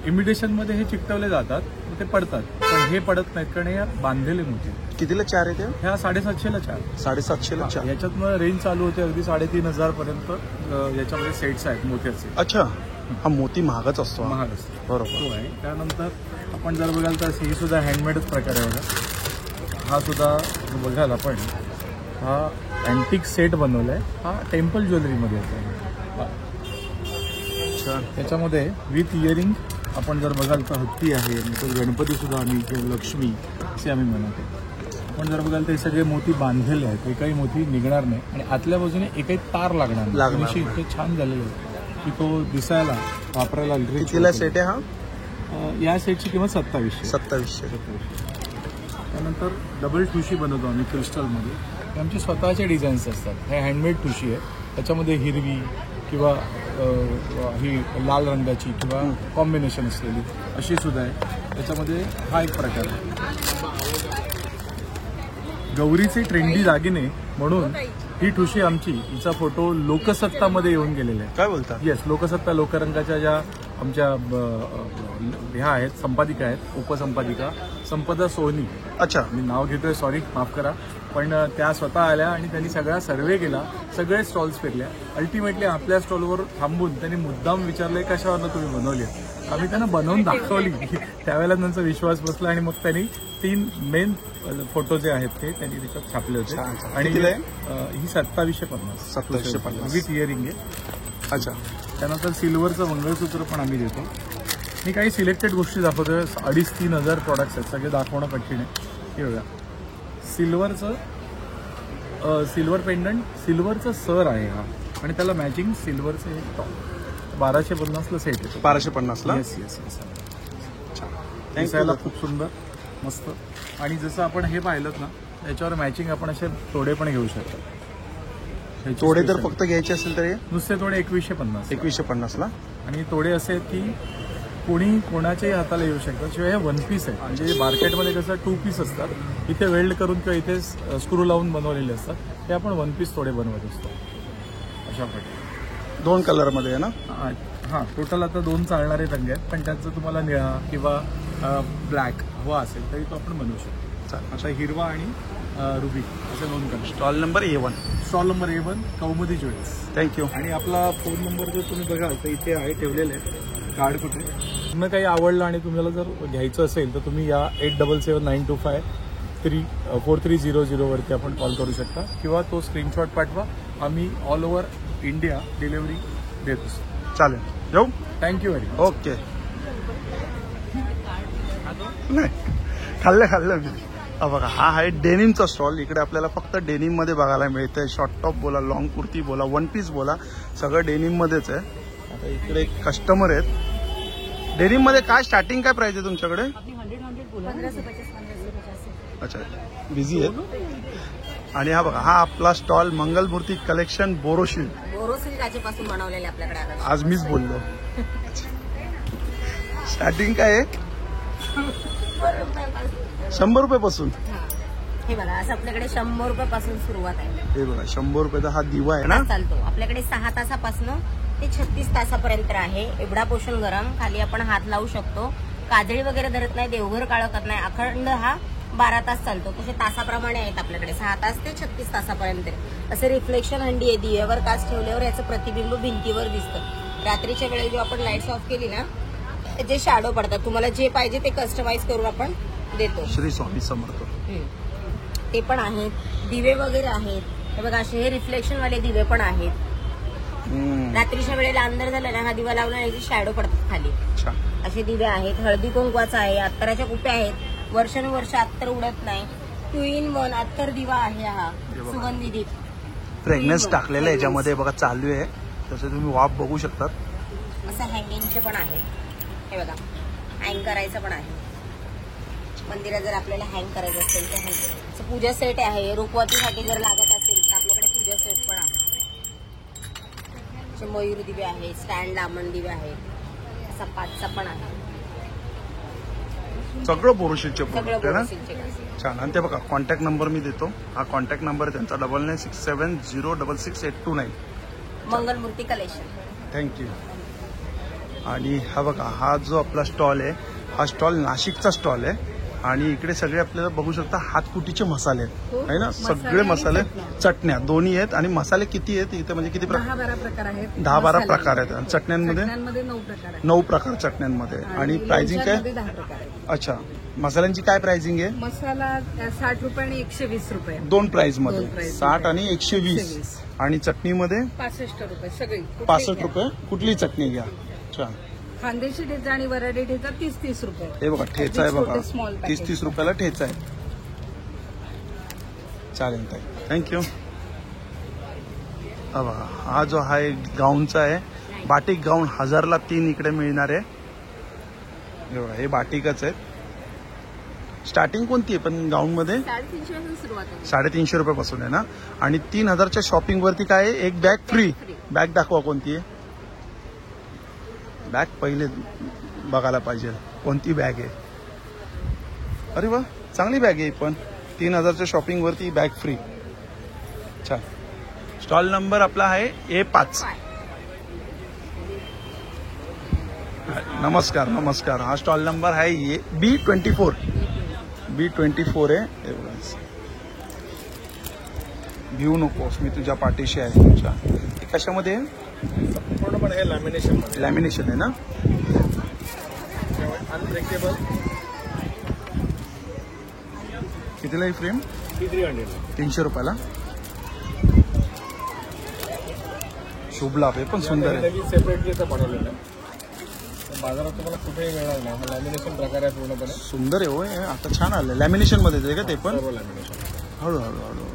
इमिटेशन मध्ये हे चिकटवले जातात, ते पडतात, पण हे पडत नाहीत कारण हे बांधलेले मोती आहेत. कितीला 4 आहे ते? ह्या 750ला 4. 750ला 4. याच्यातनं रेंज चालू होते अगदी 3500 पर्यंत. याच्यामध्ये सेट्स आहेत मोत्याचे. अच्छा, हा मोती महागच असतो. महाग असतो, बरोबर. तो आहे. त्यानंतर आपण जर बघाल तर ही सुद्धा हँडमेडच प्रकार आहे बघा. हा सुद्धा बघाल आपण, हा अँटिक सेट बनवलाय. हा टेम्पल ज्वेलरीमध्ये येतो. त्याच्यामध्ये विथ इयरिंग आपण जर बघाल तर हत्ती आहे, नंतर गणपती सुद्धा आम्ही, किंवा लक्ष्मी असे आम्ही बनवतो. आपण जर बघाल तर हे सगळे मोती बांधलेले आहेत. एकही मोती निघणार नाही आणि आतल्या बाजूने एकही तार लागणार नाही. इतके छान झालेले आहे की तो दिसायला वापरायला. कितीला सेट आहे हा? या सेटची किंमत 2700. त्यानंतर डबल ठुशी बनवतो आम्ही क्रिस्टलमध्ये. हे आमचे स्वतःचे डिझाईन्स असतात. हे हँडमेड ठुशी आहे. त्याच्यामध्ये हिरवी किंवा ही लाल रंगाची किंवा कॉम्बिनेशन असलेली अशी सुद्धा आहे. त्याच्यामध्ये हा एक प्रकार आहे. गौरीचे ट्रेंडी दागिने म्हणून ही ठुशी आमची, हिचा फोटो लोकसत्तामध्ये येऊन गेलेला आहे. काय बोलता? येस, लोकसत्ता लोकरंगाच्या ज्या आमच्या ह्या आहेत, संपादिका आहेत, उपसंपादिका संपदा सोनी. अच्छा, मी नाव घेतोय, सॉरी, माफ करा, पण त्या स्वतः आल्या आणि त्यांनी सगळा सर्वे केला, सगळे स्टॉल्स फिरल्या. अल्टिमेटली आपल्या स्टॉलवर थांबून त्यांनी मुद्दाम विचारलंय कशावरनं तुम्ही बनवली. आम्ही त्यांना बनवून दाखवली. त्यावेळेला त्यांचा विश्वास बसला आणि मग त्यांनी 3 मेन फोटो जे आहेत ते त्यांनी त्याच्यात छापले होते. आणि ही 2750 विथ इयरिंग आहे. अच्छा. त्यानंतर सिल्वरचं मंगळसूत्र पण आम्ही देतो. मी काही सिलेक्टेड गोष्टी दाखवतोय. 2,500-3,000 प्रॉडक्ट्स आहेत, सगळे दाखवणं कठीण आहे. हे बघा, सिल्वर पेंडंट, सिल्वरचं सर आहे हा, आणि त्याला मॅचिंग सिल्वरचं हे टॉप. 1250ला सेट येतो. 1250ला. Yes yes yes. दिसायला खूप सुंदर, मस्त. आणि जसं आपण हे पाहिलं ना, याच्यावर मॅचिंग आपण असे तोडे पण घेऊ शकतो. तोडे जर फक्त घ्यायचे असेल तर नुसते तोडे 2150. 2150ला. आणि तोडे असे आहेत की कोणी कोणाच्याही हाताला येऊ शकतात. शिवाय हे 1 पीस आहे. म्हणजे मार्केटमध्ये कसं 2 पीस असतात, इथे वेल्ड करून किंवा इथे स्क्रू लावून बनवलेले असतात. ते आपण 1 पीस तोडे बनवत असतो अशा प्रकारे. 2 कलरमध्ये आहे ना? हां, टोटल आता 2 चालणारे रंग आहेत, पण त्याचं तुम्हाला निळा किंवा ब्लॅक हवा असेल तरी तो आपण बनवू शकतो. असा हिरवा आणि रुबी असे 2 colour. Stall number A1. Stall number A1 कौमुदी ज्वेल्स. थँक्यू. आणि आपला फोन नंबर जर तुम्ही बघाल तर इथे आहे, ठेवलेलं आहे. कार्ड कुठे तुम्हाला काही आवडलं आणि तुम्हाला जर घ्यायचं असेल तर तुम्ही या 8779254300 वरती आपण कॉल करू शकता, किंवा तो स्क्रीनशॉट पाठवा. आम्ही ऑल ओव्हर इंडिया डिलिव्हरी देतो. चालेल, जाऊ. Thank you very much. ओके. नाही, खाल्लं मी. बघा, हा आहे डेनिमचा स्टॉल. इकडे आपल्याला फक्त डेनिममध्ये बघायला मिळतंय. शॉर्ट टॉप बोला, लॉंग कुर्ती बोला, 1 पीस बोला, सगळं डेनिममध्येच आहे. आता इकडे एक कस्टमर आहेत. डेनिममध्ये काय स्टार्टिंग काय प्राइस आहे तुमच्याकडे? 1550. अच्छा, बिझी आहेत. आणि हा बघा, हा आपला स्टॉल मंगलमूर्ती कलेक्शन बोरोसिल काचेपासून बनवलेले आपल्याकडे. आज मीच बोललो. स्टार्टिंग काय आहे? 100 रुपयापासून. हे बघा, असं आपल्याकडे 100 रुपयापासून सुरुवात आहे. हे बघा, 100 रुपयाचा हा दिवा आहे ना, चालतो. आपल्याकडे 6 तासापासून ते 36 तासापर्यंत आहे. एवढा पोषण गरम, खाली आपण हात लावू शकतो. काजळी वगैरे धरत नाही, देवघर काळकत नाही. अखंड हा 12 तास चालतो. तसे तासाप्रमाणे आहेत आपल्याकडे, 6 तास ते 36 तासापर्यंत. असे रिफ्लेक्शन हंडी आहे, दिव्यावर काच ठेवल्यावर याचं प्रतिबिंब भिंतीवर दिसतं. रात्रीच्या वेळेस जेव्हा आपण लाईट्स ऑफ केली ना, जे शॅडो पडतात, तुम्हाला जे पाहिजे ते कस्टमाइज करून आपण देतो. श्री स्वामी समर्थ. ते पण आहेत. दिवे वगैरे आहेत. हे बघा असे हे रिफ्लेक्शन वाले दिवे पण आहेत. रात्रीच्या वेळेला अंधार झाला ना, हा दिवा लावला शॅडो पडतात खाली. असे दिवे आहेत. हळदी कुंकवाचा आहे. अत्तराच्या कुप्या आहेत. वर्षानुवर्ष अत्तर उडत नाही. 2 in 1 अत्तर दिवा आहे हा सुगंधी दीप. फ्रेग्रन्स टाकलेलं आहे याच्यामध्ये बघा, चालू आहे. तसं तुम्ही वाफ बघू शकतात. असं हँगिंगचे पण आहे. हे बघा हँग करायचं पण आहे. मंदिरात जर आपल्याला हँग करायचं असेल तर हँग. पूजा सेट आहे. रुखवतीसाठी जर लागत असेल तर आपल्याकडे पूजा सेट पण आहे. मयूर दिवे आहेत. स्टँड लांबण दिवे आहेत. असा 5चा पण आहे. सगळं बोरोसिलचे सगळं प्रोडक्ट आहे ना. बोरोसिलचे. छान. आणि ते बघा कॉन्टॅक्ट नंबर मी देतो. हा कॉन्टॅक्ट नंबर आहे त्यांचा 9967066829. मंगलमूर्ती कलेक्शन. थँक्यू. आणि हा बघा, हा जो आपला स्टॉल आहे, हा स्टॉल नाशिकचा स्टॉल आहे. आणि इकडे सगळे आपल्याला बघू शकता हातकुटीचे मसाले आहे ना. सगळे मसाले, चटण्या दोन्ही आहेत. आणि मसाले किती आहेत इथे, म्हणजे किती 10-12 प्रकार आहेत. 10-12 प्रकार आहेत. आणि चटण्यांमध्ये 9 प्रकार आहेत. 9 प्रकार चटण्यांमध्ये. आणि प्राइसिंग काय? 10 प्रकार आहेत. अच्छा, मसाल्यांची काय प्राइसिंग आहे? मसाला 60 रुपये आणि 120 रुपये. दोन प्राइस मध्ये 60 आणि 120. आणि चटणीमध्ये 65 रुपये सगळी. 65 रुपये. कुठली चटणी घ्या. छान. खानदेशी ठेचा आणि वराडी ठेचा 30-30 रुपये. हे बघा ठेचा आहे बघा, स्मॉल 30-30 रुपयाला ठेचा आहे. चालेल ताई, थँक्यू. बघा हा जो आहे गाऊनचा आहे. बाटिक गाऊन 1000ला 3 इकडे मिळणार आहे. हे बघा हे बाटिकच आहे. स्टार्टिंग कोणती आहे पण गाऊन मध्ये? 350 पासून सुरुवात आहे. 350 रुपयापासून आहे ना. आणि 3000च्या शॉपिंग वरती काय आहे, एक बॅग फ्री. बॅग दाखवा कोणती आहे. बॅग पहिले बघायला पाहिजे कोणती बॅग आहे. अरे वा, चांगली बॅग आहे पण. 3000च्या शॉपिंग वरती बॅग फ्री. छान. स्टॉल नंबर आपला आहे A5. नमस्कार नमस्कार. हा स्टॉल नंबर आहे B24. B24 आहे. भिवू नकोस, मी तुझ्या पाठीशी आहे. तुमच्या कशामध्ये आहे? पूर्णपणे हे लॅमिनेशन आहे ना. अनब्रेकेबल. कितीला ही फ्रेम? 300. 300 रुपयाला. शुभ लाभ आहे पण सुंदर आहे. सेपरेटली बनवलेलं आहे. बाजारात तुम्हाला कुठेही मिळणार नाही. लॅमिनेशन प्रकार आहे पूर्णपणे. सुंदर आहे होय. आता छान आलं. लॅमिनेशन मध्ये आहे का ते पण? लॅमिनेशन. हळूहळू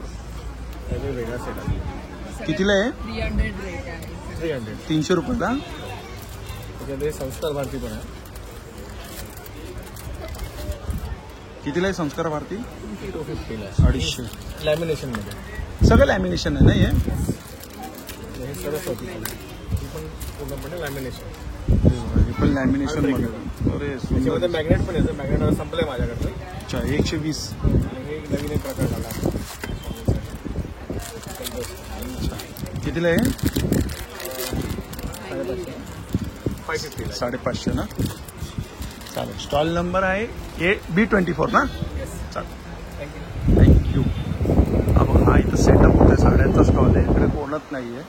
वेगळा सेट आहे. कितीला आहे? 300 रेट आहे. 300 रुपयाला. त्याच्यामध्ये संस्कार भारती पण आहे. कितीला आहे संस्कार भारती? 250. लॅमिनेशन मध्ये सगळं लॅमिनेशन आहे ना. हे सरस्वती पण पूर्णपणे लॅमिनेशन. पण लॅमिनेशन मध्ये. अरे सुंदर. मॅग्नेट पण येतं. मॅग्नेट संपलंय माझ्याकडे. अच्छा 120. एक नवीन एक प्रकार झाला. कितीला आहे? 550. 550 ना. चालेल. स्टॉल नंबर आहे B24 ना. चालेल, थँक्यू. हा इथं सेटअप होते. साड्यांचा स्टॉल आहे. इकडे कोणच नाहीये.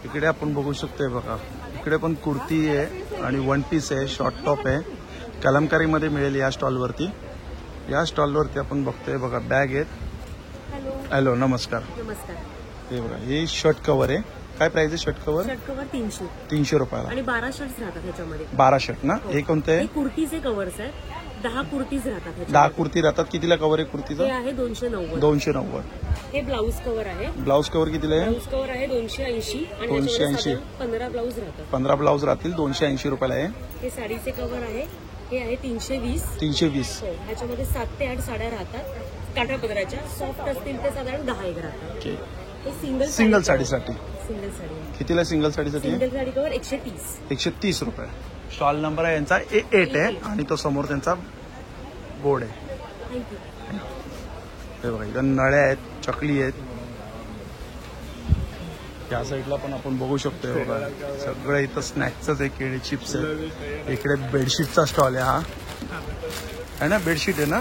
इकडे आपण बघू शकतोय बघा. इकडे पण कुर्ती आहे आणि 1 पीस आहे, शॉर्ट टॉप आहे. कलमकारीमध्ये मिळेल या स्टॉलवरती. या स्टॉलवरती आपण बघतोय बघा बॅग आहेत. हॅलो नमस्कार. नमस्कार. हे बघा हे शर्ट कव्हर आहे. काय प्राइस आहे शर्ट कव्हर? Shirt cover 300. 300 रुपयाला. आणि 12 शर्ट्स राहतात ह्याच्यामध्ये. 12 शर्ट ना. हे कोणते आहे? हे कुर्तीचे कव्हर्स आहेत. 10 कुर्तीज राहतात ह्याच्यामध्ये. 10 कुर्ती राहतात. कितीला कव्हर आहे कुर्तीचा? हे आहे 290. 290. हे ब्लाऊज कव्हर आहे. ब्लाऊज कव्हर कितीला आहे? ब्लाऊज कव्हर आहे 280 आणि 280. 15 ब्लाऊज राहतात. 15 ब्लाऊज राहतील. 280 रुपयाला आहे. हे साडीचे कव्हर आहे. हे आहे 320. 320. हो, ह्याच्यामध्ये 7 ते 8 साड्या राहतात. काठापदराच्या सॉफ्ट असतील ते साधारण 10 राहतात. ओके. हे सिंगल साडीसाठी सिंगल साडी. कितीला सिंगल साडीसाठी? Single sari cover 130. 130 रुपये. स्टॉल नंबर आहे यांचा A8 आहे आणि तो समोर त्यांचा बोर्ड आहे. थँक्यू. हे बघा इथं नळ्या आहेत, चकली आहेत. या साईडला पण आपण बघू शकतो. बघा सगळं इथं स्नॅक्सच आहे. केळी चिप्स आहेत. इकडे बेडशीटचा स्टॉल आहे. हा आहे ना, बेडशीट आहे ना.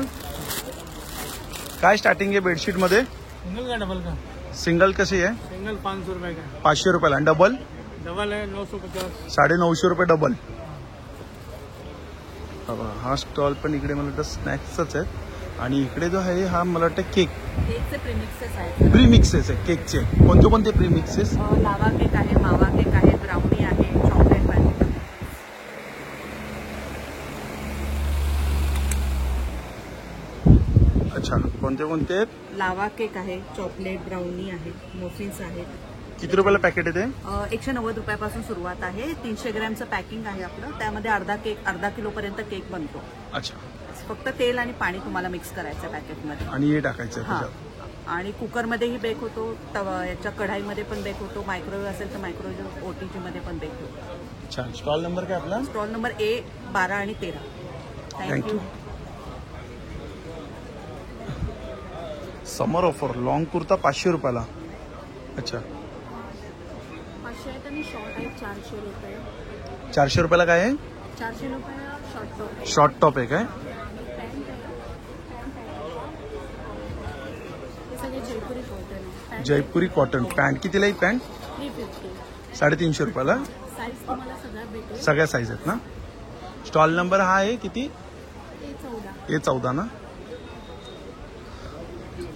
काय स्टार्टिंग आहे बेडशीट मध्ये? सिंगल का डबल का? सिंगल कशी आहे? सिंगल 500 रुपये का. 500 रुपयाला. आणि डबल? डबल है 950. 950 रुपये डबल. हा स्टॉल पण इकडे मला वाटतं स्नॅक्सच आहे. आणि इकडे जो आहे हा मला वाटतं केक केकचे प्रीमिक्सेस आहेत. प्रीमिक्सेस आहे केकचे. कोणते कोणते प्रीमिक्सेस? लावा केक आहे, मावा केक आहे, ब्राउनी आहे, चॉकलेट व्हॅनिला. अच्छा, कोणते कोणते आहेत? लावा केक आहे, चॉकलेट ब्राउनी आहे, मफिन्स आहेत. किती रुपयाला पॅकेट आहे ते? 190 रुपयापासून सुरुवात आहे. 300 ग्रॅमचं पॅकिंग आहे आपलं. त्यामध्ये अर्धा किलोपर्यंत केक बनतो. अच्छा, फक्त तेल आणि पाणी तुम्हाला मिक्स करायचं पॅकेटमध्ये. आणि हे टाकायचं आहे हां. त्याच्यात. आणि कुकरमध्येही बेक होतो, याच्या कढाईमध्ये पण बेक होतो, मायक्रोवेव्ह असेल तर मायक्रोवेव्ह OTG मध्ये पण बेक होतो. छान. स्टॉल नंबर काय आपला? स्टॉल नंबर A12 आणि 13. थँक्यू. समर ऑफर लॉंग कुर्ता 500 रुपयाला. अच्छा, 500 आहेत आणि शॉर्ट आहेत 400 रुपये. 400 रुपयाला काय आहे? 400 रुपयाला शॉर्ट टॉप. शॉर्ट टॉप आहे काय? हे सगळे जयपुरी कॉटन आहे. जयपुरी कॉटन. पॅन्ट कितीला आहे पॅन्ट? 350. 350 रुपयाला. साईज तुम्हाला सगळ्या भेटेल. सगळ्या साईज आहेत ना? स्टॉल नंबर हा आहे किती? A14 ना?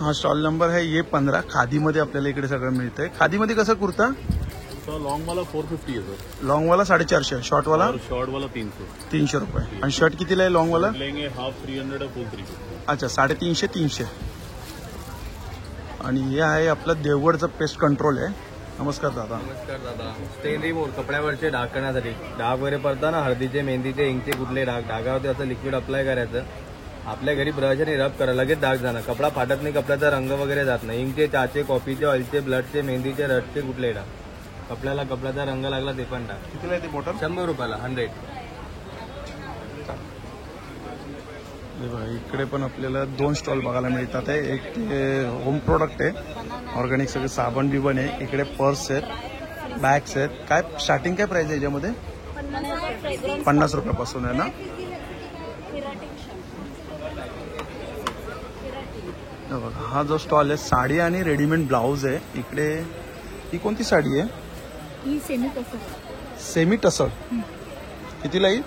हा स्टॉल नंबर आहे A15. खादीमध्ये आपल्याला इकडे सगळं मिळतंय. खादीमध्ये कसं कुर्ता? लॉन्ग वाला 450 है सर. लॉंग वाला 450, शॉर्ट वाला और शॉर्ट वाला 300. 300 रुपये. आणि शर्ट कितीला आहे लॉंग वाला? लेंगे हाफ 300 और फुल 300. अच्छा, 350 300. आणि हे आहे आपलं देवगडचं पेस्ट कंट्रोल आहे. नमस्कार दादा. नमस्कार दादा. स्टेन रिमूव्हर कपड्यावरचे डाग करण्यासाठी. डाग वगैरे पडतात ना, हळदीचे, मेहंदीचे, इंकचे कुठले डाग, डागावरती असं लिक्विड अप्लाय करायचं. आपल्या घरी ब्रशने रब करा, लगेच डाग जाणार. कपडा फाटत नाही, कपड्याचा रंग वगैरे जात नाही. इंकचे, चाचे, कॉफीचे, ऑइलचे, ब्लडचे, मेहंदीचे, रडचे कुठले डाग. कपड्याचा रंग लागला ते पण डाग. कितीला आहे ते बॉटल? 100 रुपयाला 100. इकडे पण आपल्याला 2 स्टॉल बघायला मिळतात आहे. एक ते होम प्रोडक्ट आहे, ऑर्गॅनिक सगळे साबण बिबण आहे. इकडे पर्स आहेत, बॅग्स आहेत. काय स्टार्टिंग काय प्राइस आहे याच्यामध्ये? 50 रुपयापासून आहे ना? बघा, हा जो स्टॉल आहे साडी आणि रेडीमेड ब्लाऊज आहे. इकडे ही कोणती साडी आहे? ही सेमी टसर. सेमी टसर. कितीला येईल?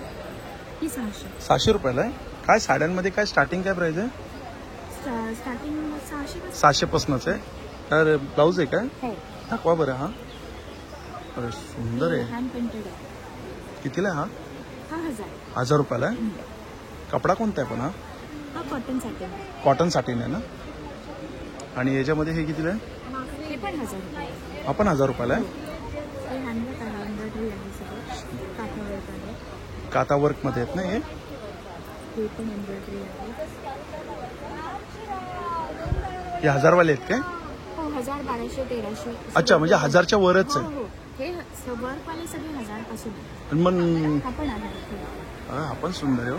ही 600. 600 रुपयाला आहे. काय साड्यांमध्ये काय स्टार्टिंग काय प्राइस आहे? स्टार्टिंग 600. 600 पासूनच आहे. तर ब्लाऊज आहे काय? हो. दाखवा बरं. हा अरे सुंदर आहे. हँड पेंटेड आहे. कितीला आहे हा? हा 1000. 1000 रुपयाला आहे. कपडा कोणता आहे पण हा? हा कॉटन साठीण. कॉटन साठीण आहे ना? आणि याच्यामध्ये हे कितीला आहे? हे पण 1000 रुपये. हा पण 1000 रुपयाला आहे. हे हँडवर्क आहे, एम्ब्रॉयडरी आहे सगळं. काठावर्क आहे. काता वर्कमध्ये आहेत ना हे? हे पण एम्ब्रॉयडरी आहे. हे 1000 वाले आहेत काय? हो, 1000, 1200, 1300. अच्छा, म्हणजे 1000च्या वरच आहे. हो, हे वर्कवाले सगळे 1000 पासून आहे. आणि मग हा पण 1000. हा पण सुंदर आहे हो.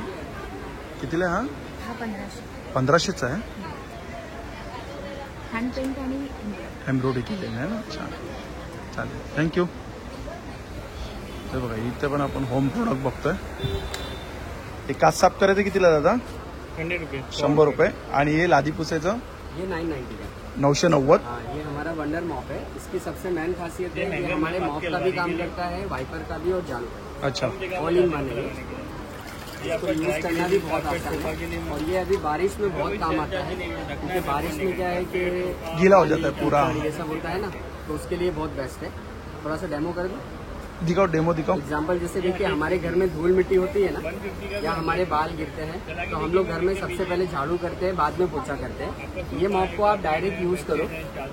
कितीला आहे हा? हा 1500. 1500चा आहे. हँड पेंट आणि एम्ब्रॉयडरी केलेली आहे ना? छान, चालेल, थँक्यू. हे बघा इथे पण आपण होम प्रोडक्ट बघतोय. हे काच साफ करायचं कितीला दादा? 100 रुपये. 100 रुपये. आणि हे लादी पुसायचं? ये 990 का. 990. हाँ, ये हमारा वंडर मॉप है. इसकी सबसे मेन खासियत है ये हमारे मॉप का भी काम करता है, वाइपर का भी और झाड़ू का. अच्छा, ऑल इन वन है. इसको यूज करना भी बहुत आसान है. और ये अभी बारिश में बहुत काम आता है, क्योंकि बारिश में क्या है कि गीला हो जाता है पूरा. ये सब होता है ना, तो उसके लिए बहुत बेस्ट है. थोड़ा सा डेमो कर दो. दिखाओ, डेमो दिखाओ. एग्जाम्पल जैसे देखिए, हमारे घर में धूल मिट्टी होती है ना, या हमारे बाल गिरते हैं, तो हम लोग घर में सबसे पहले झाड़ू करते हैं, बाद में पोछा करते हैं. ये मॉप को आप डायरेक्ट यूज करो,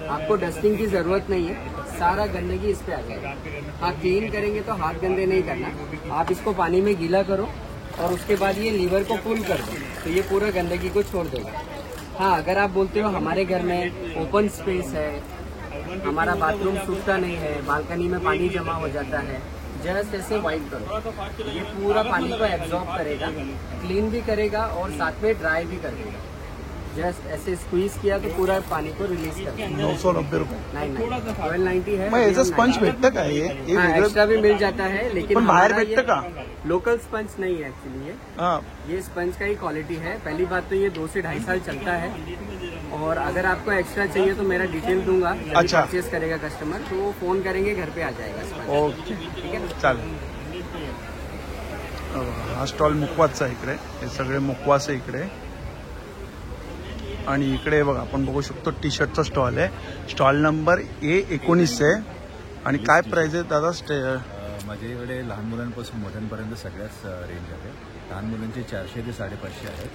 आपको डस्टिंग की जरूरत नहीं है. सारा गंदगी इस पे आ जाएगा. हाँ, क्लीन करेंगे तो हाथ गंदे नहीं करना. आप इसको पानी में गीला करो और उसके बाद ये लीवर को पुल कर दो, तो ये पूरा गंदगी को छोड़ देगा. हाँ, अगर आप बोलते हो हमारे घर में ओपन स्पेस है, हमारा बाथरूम सूखता नहीं है, बालकनी में पानी जमा हो जाता है, जस्ट ऐसे वाइप करो. ये पूरा पानी को एब्जॉर्ब करेगा, क्लीन भी करेगा और साथ में ड्राई भी कर देगा. जस्ट ऐसे स्क्वीज किया तो पूरा पानी को रिलीज कर देगा. 990 रुपये. नहीं, 1290 है. मग याचं स्पंज भेटतं का? हे एक्स्ट्रा भी मिल जाता है, लेकिन पण बाहेर हमारा भेटतं का? लोकल स्पंज नहीं है एक्चुअली. ये स्पंज का ही क्वालिटी है. पहली बात तो ये 2 से 2.5 साल चलता है. और अगर आपको एक्स्ट्रा चाहिए तो मेरा डिटेल दूंगा. अच्छा, परचेज करेगा कस्टमर तो वो फोन करेंगे, घर पे आ जाएगा स्पंज. ओके, ठीक है. चालेल. हा स्टॉल मुखवासचा आहे इकडे, हे सगळे मुखवास आहे इकडे. आणि इकडे बघा आपण बघू शकतो टी शर्टचा स्टॉल आहे. स्टॉल नंबर A19 आहे. आणि काय प्राइस आहे दादा? माझ्याकडे लहान मुलांपासून मोठ्यांपर्यंत सगळ्याच रेंज आहे. लहान मुलांचे 400 ते 550 आहेत,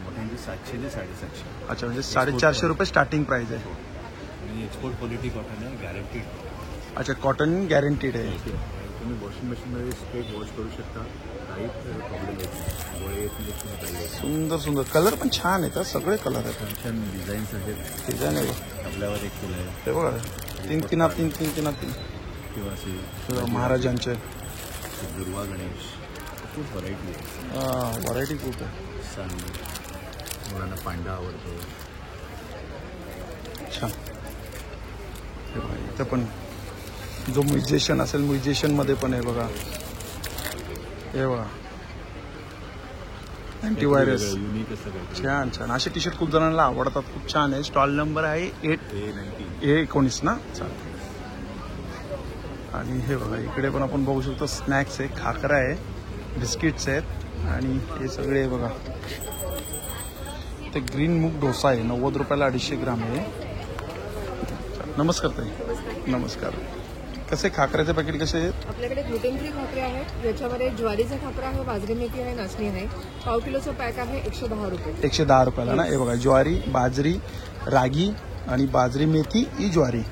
मोठ्यांचे 700 ते 750. अच्छा, म्हणजे 450 रुपये स्टार्टिंग प्राइस आहे. आणि एक्सपोर्ट क्वालिटी कॉटन आहे, गॅरंटीड. अच्छा, कॉटन गॅरंटीड आहे. तुम्ही वॉशिंग मशीनमध्ये स्ट्रेट वॉश करू शकता, काही प्रॉब्लेम येत नाही, गोळे येत नाही. सुंदर सुंदर कलर पण छान आहेत, सगळे कलर आहेत. छान डिझाईन्स आहेत. डिझाईन आहे आपल्यावर एक फुल आहे ते बघा, 3 किंवा असे महाराजांचे दुर्वा गणेश, खूप व्हरायटी आहे. व्हरायटी खूप आहे. सन मुलांना पांडा आवडतो. अच्छा, हे बघा इथं पण जो म्युझिशियन असेल म्युझिशियनमध्ये पण आहे बघा. हे बघा अँटीव्हायरस, युनिक असं काही छान छान. असे टी शर्ट खूप जणांना आवडतात, खूप छान आहे. स्टॉल नंबर आहे A19 ना. चालेल. आणि हे बघा इकडे पण आपण बघू शकतो स्नॅक्स आहे, खाकरा आहे, बिस्किट्स आहेत. आणि हे सगळे बघा ते ग्रीन मूग डोसा आहे, 90 रुपयाला 250 ग्राम आहे. नमस्कार ताई. नमस्कार. कसे खाकऱ्याचे पॅकेट कसे आहेत? आपल्याकडे ग्लुटेन फ्री खाकरे आहेत, ज्याच्यामध्ये ज्वारीचा खाकरा आहे, बाजरी मेथी आहे, नाचणी आहे. पाव किलोचं पॅक आहे 110 रुपये. 110 रुपयाला ना. हे बघा ज्वारी, बाजरी, रागी आणि बाजरी मेथी ही ज्वारी.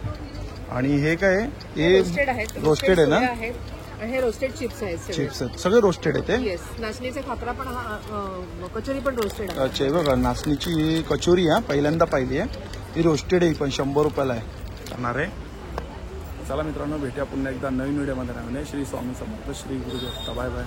आणि हे काय आहे? हे रोस्टेड आहेत, रोस्टेड आहे ना. हे रोस्टेड चिप्स आहेत, चिप्स आहेत, सगळे रोस्टेड आहे ते. येस. नाचणीचा खाकरा पण कचोरी पण रोस्टेड आहे. अच्छा, हे बघा नाचणीची कचोरी हा पहिल्यांदा पाहिली आहे, ही रोस्टेड आहे, पण 100 रुपयाला आहे. करणार आहे. चला मित्रांनो, भेटूया पुन्हा एकदा नवीन व्हिडिओमध्ये. श्री स्वामी समर्थ, श्री गुरुदेव. Bye bye.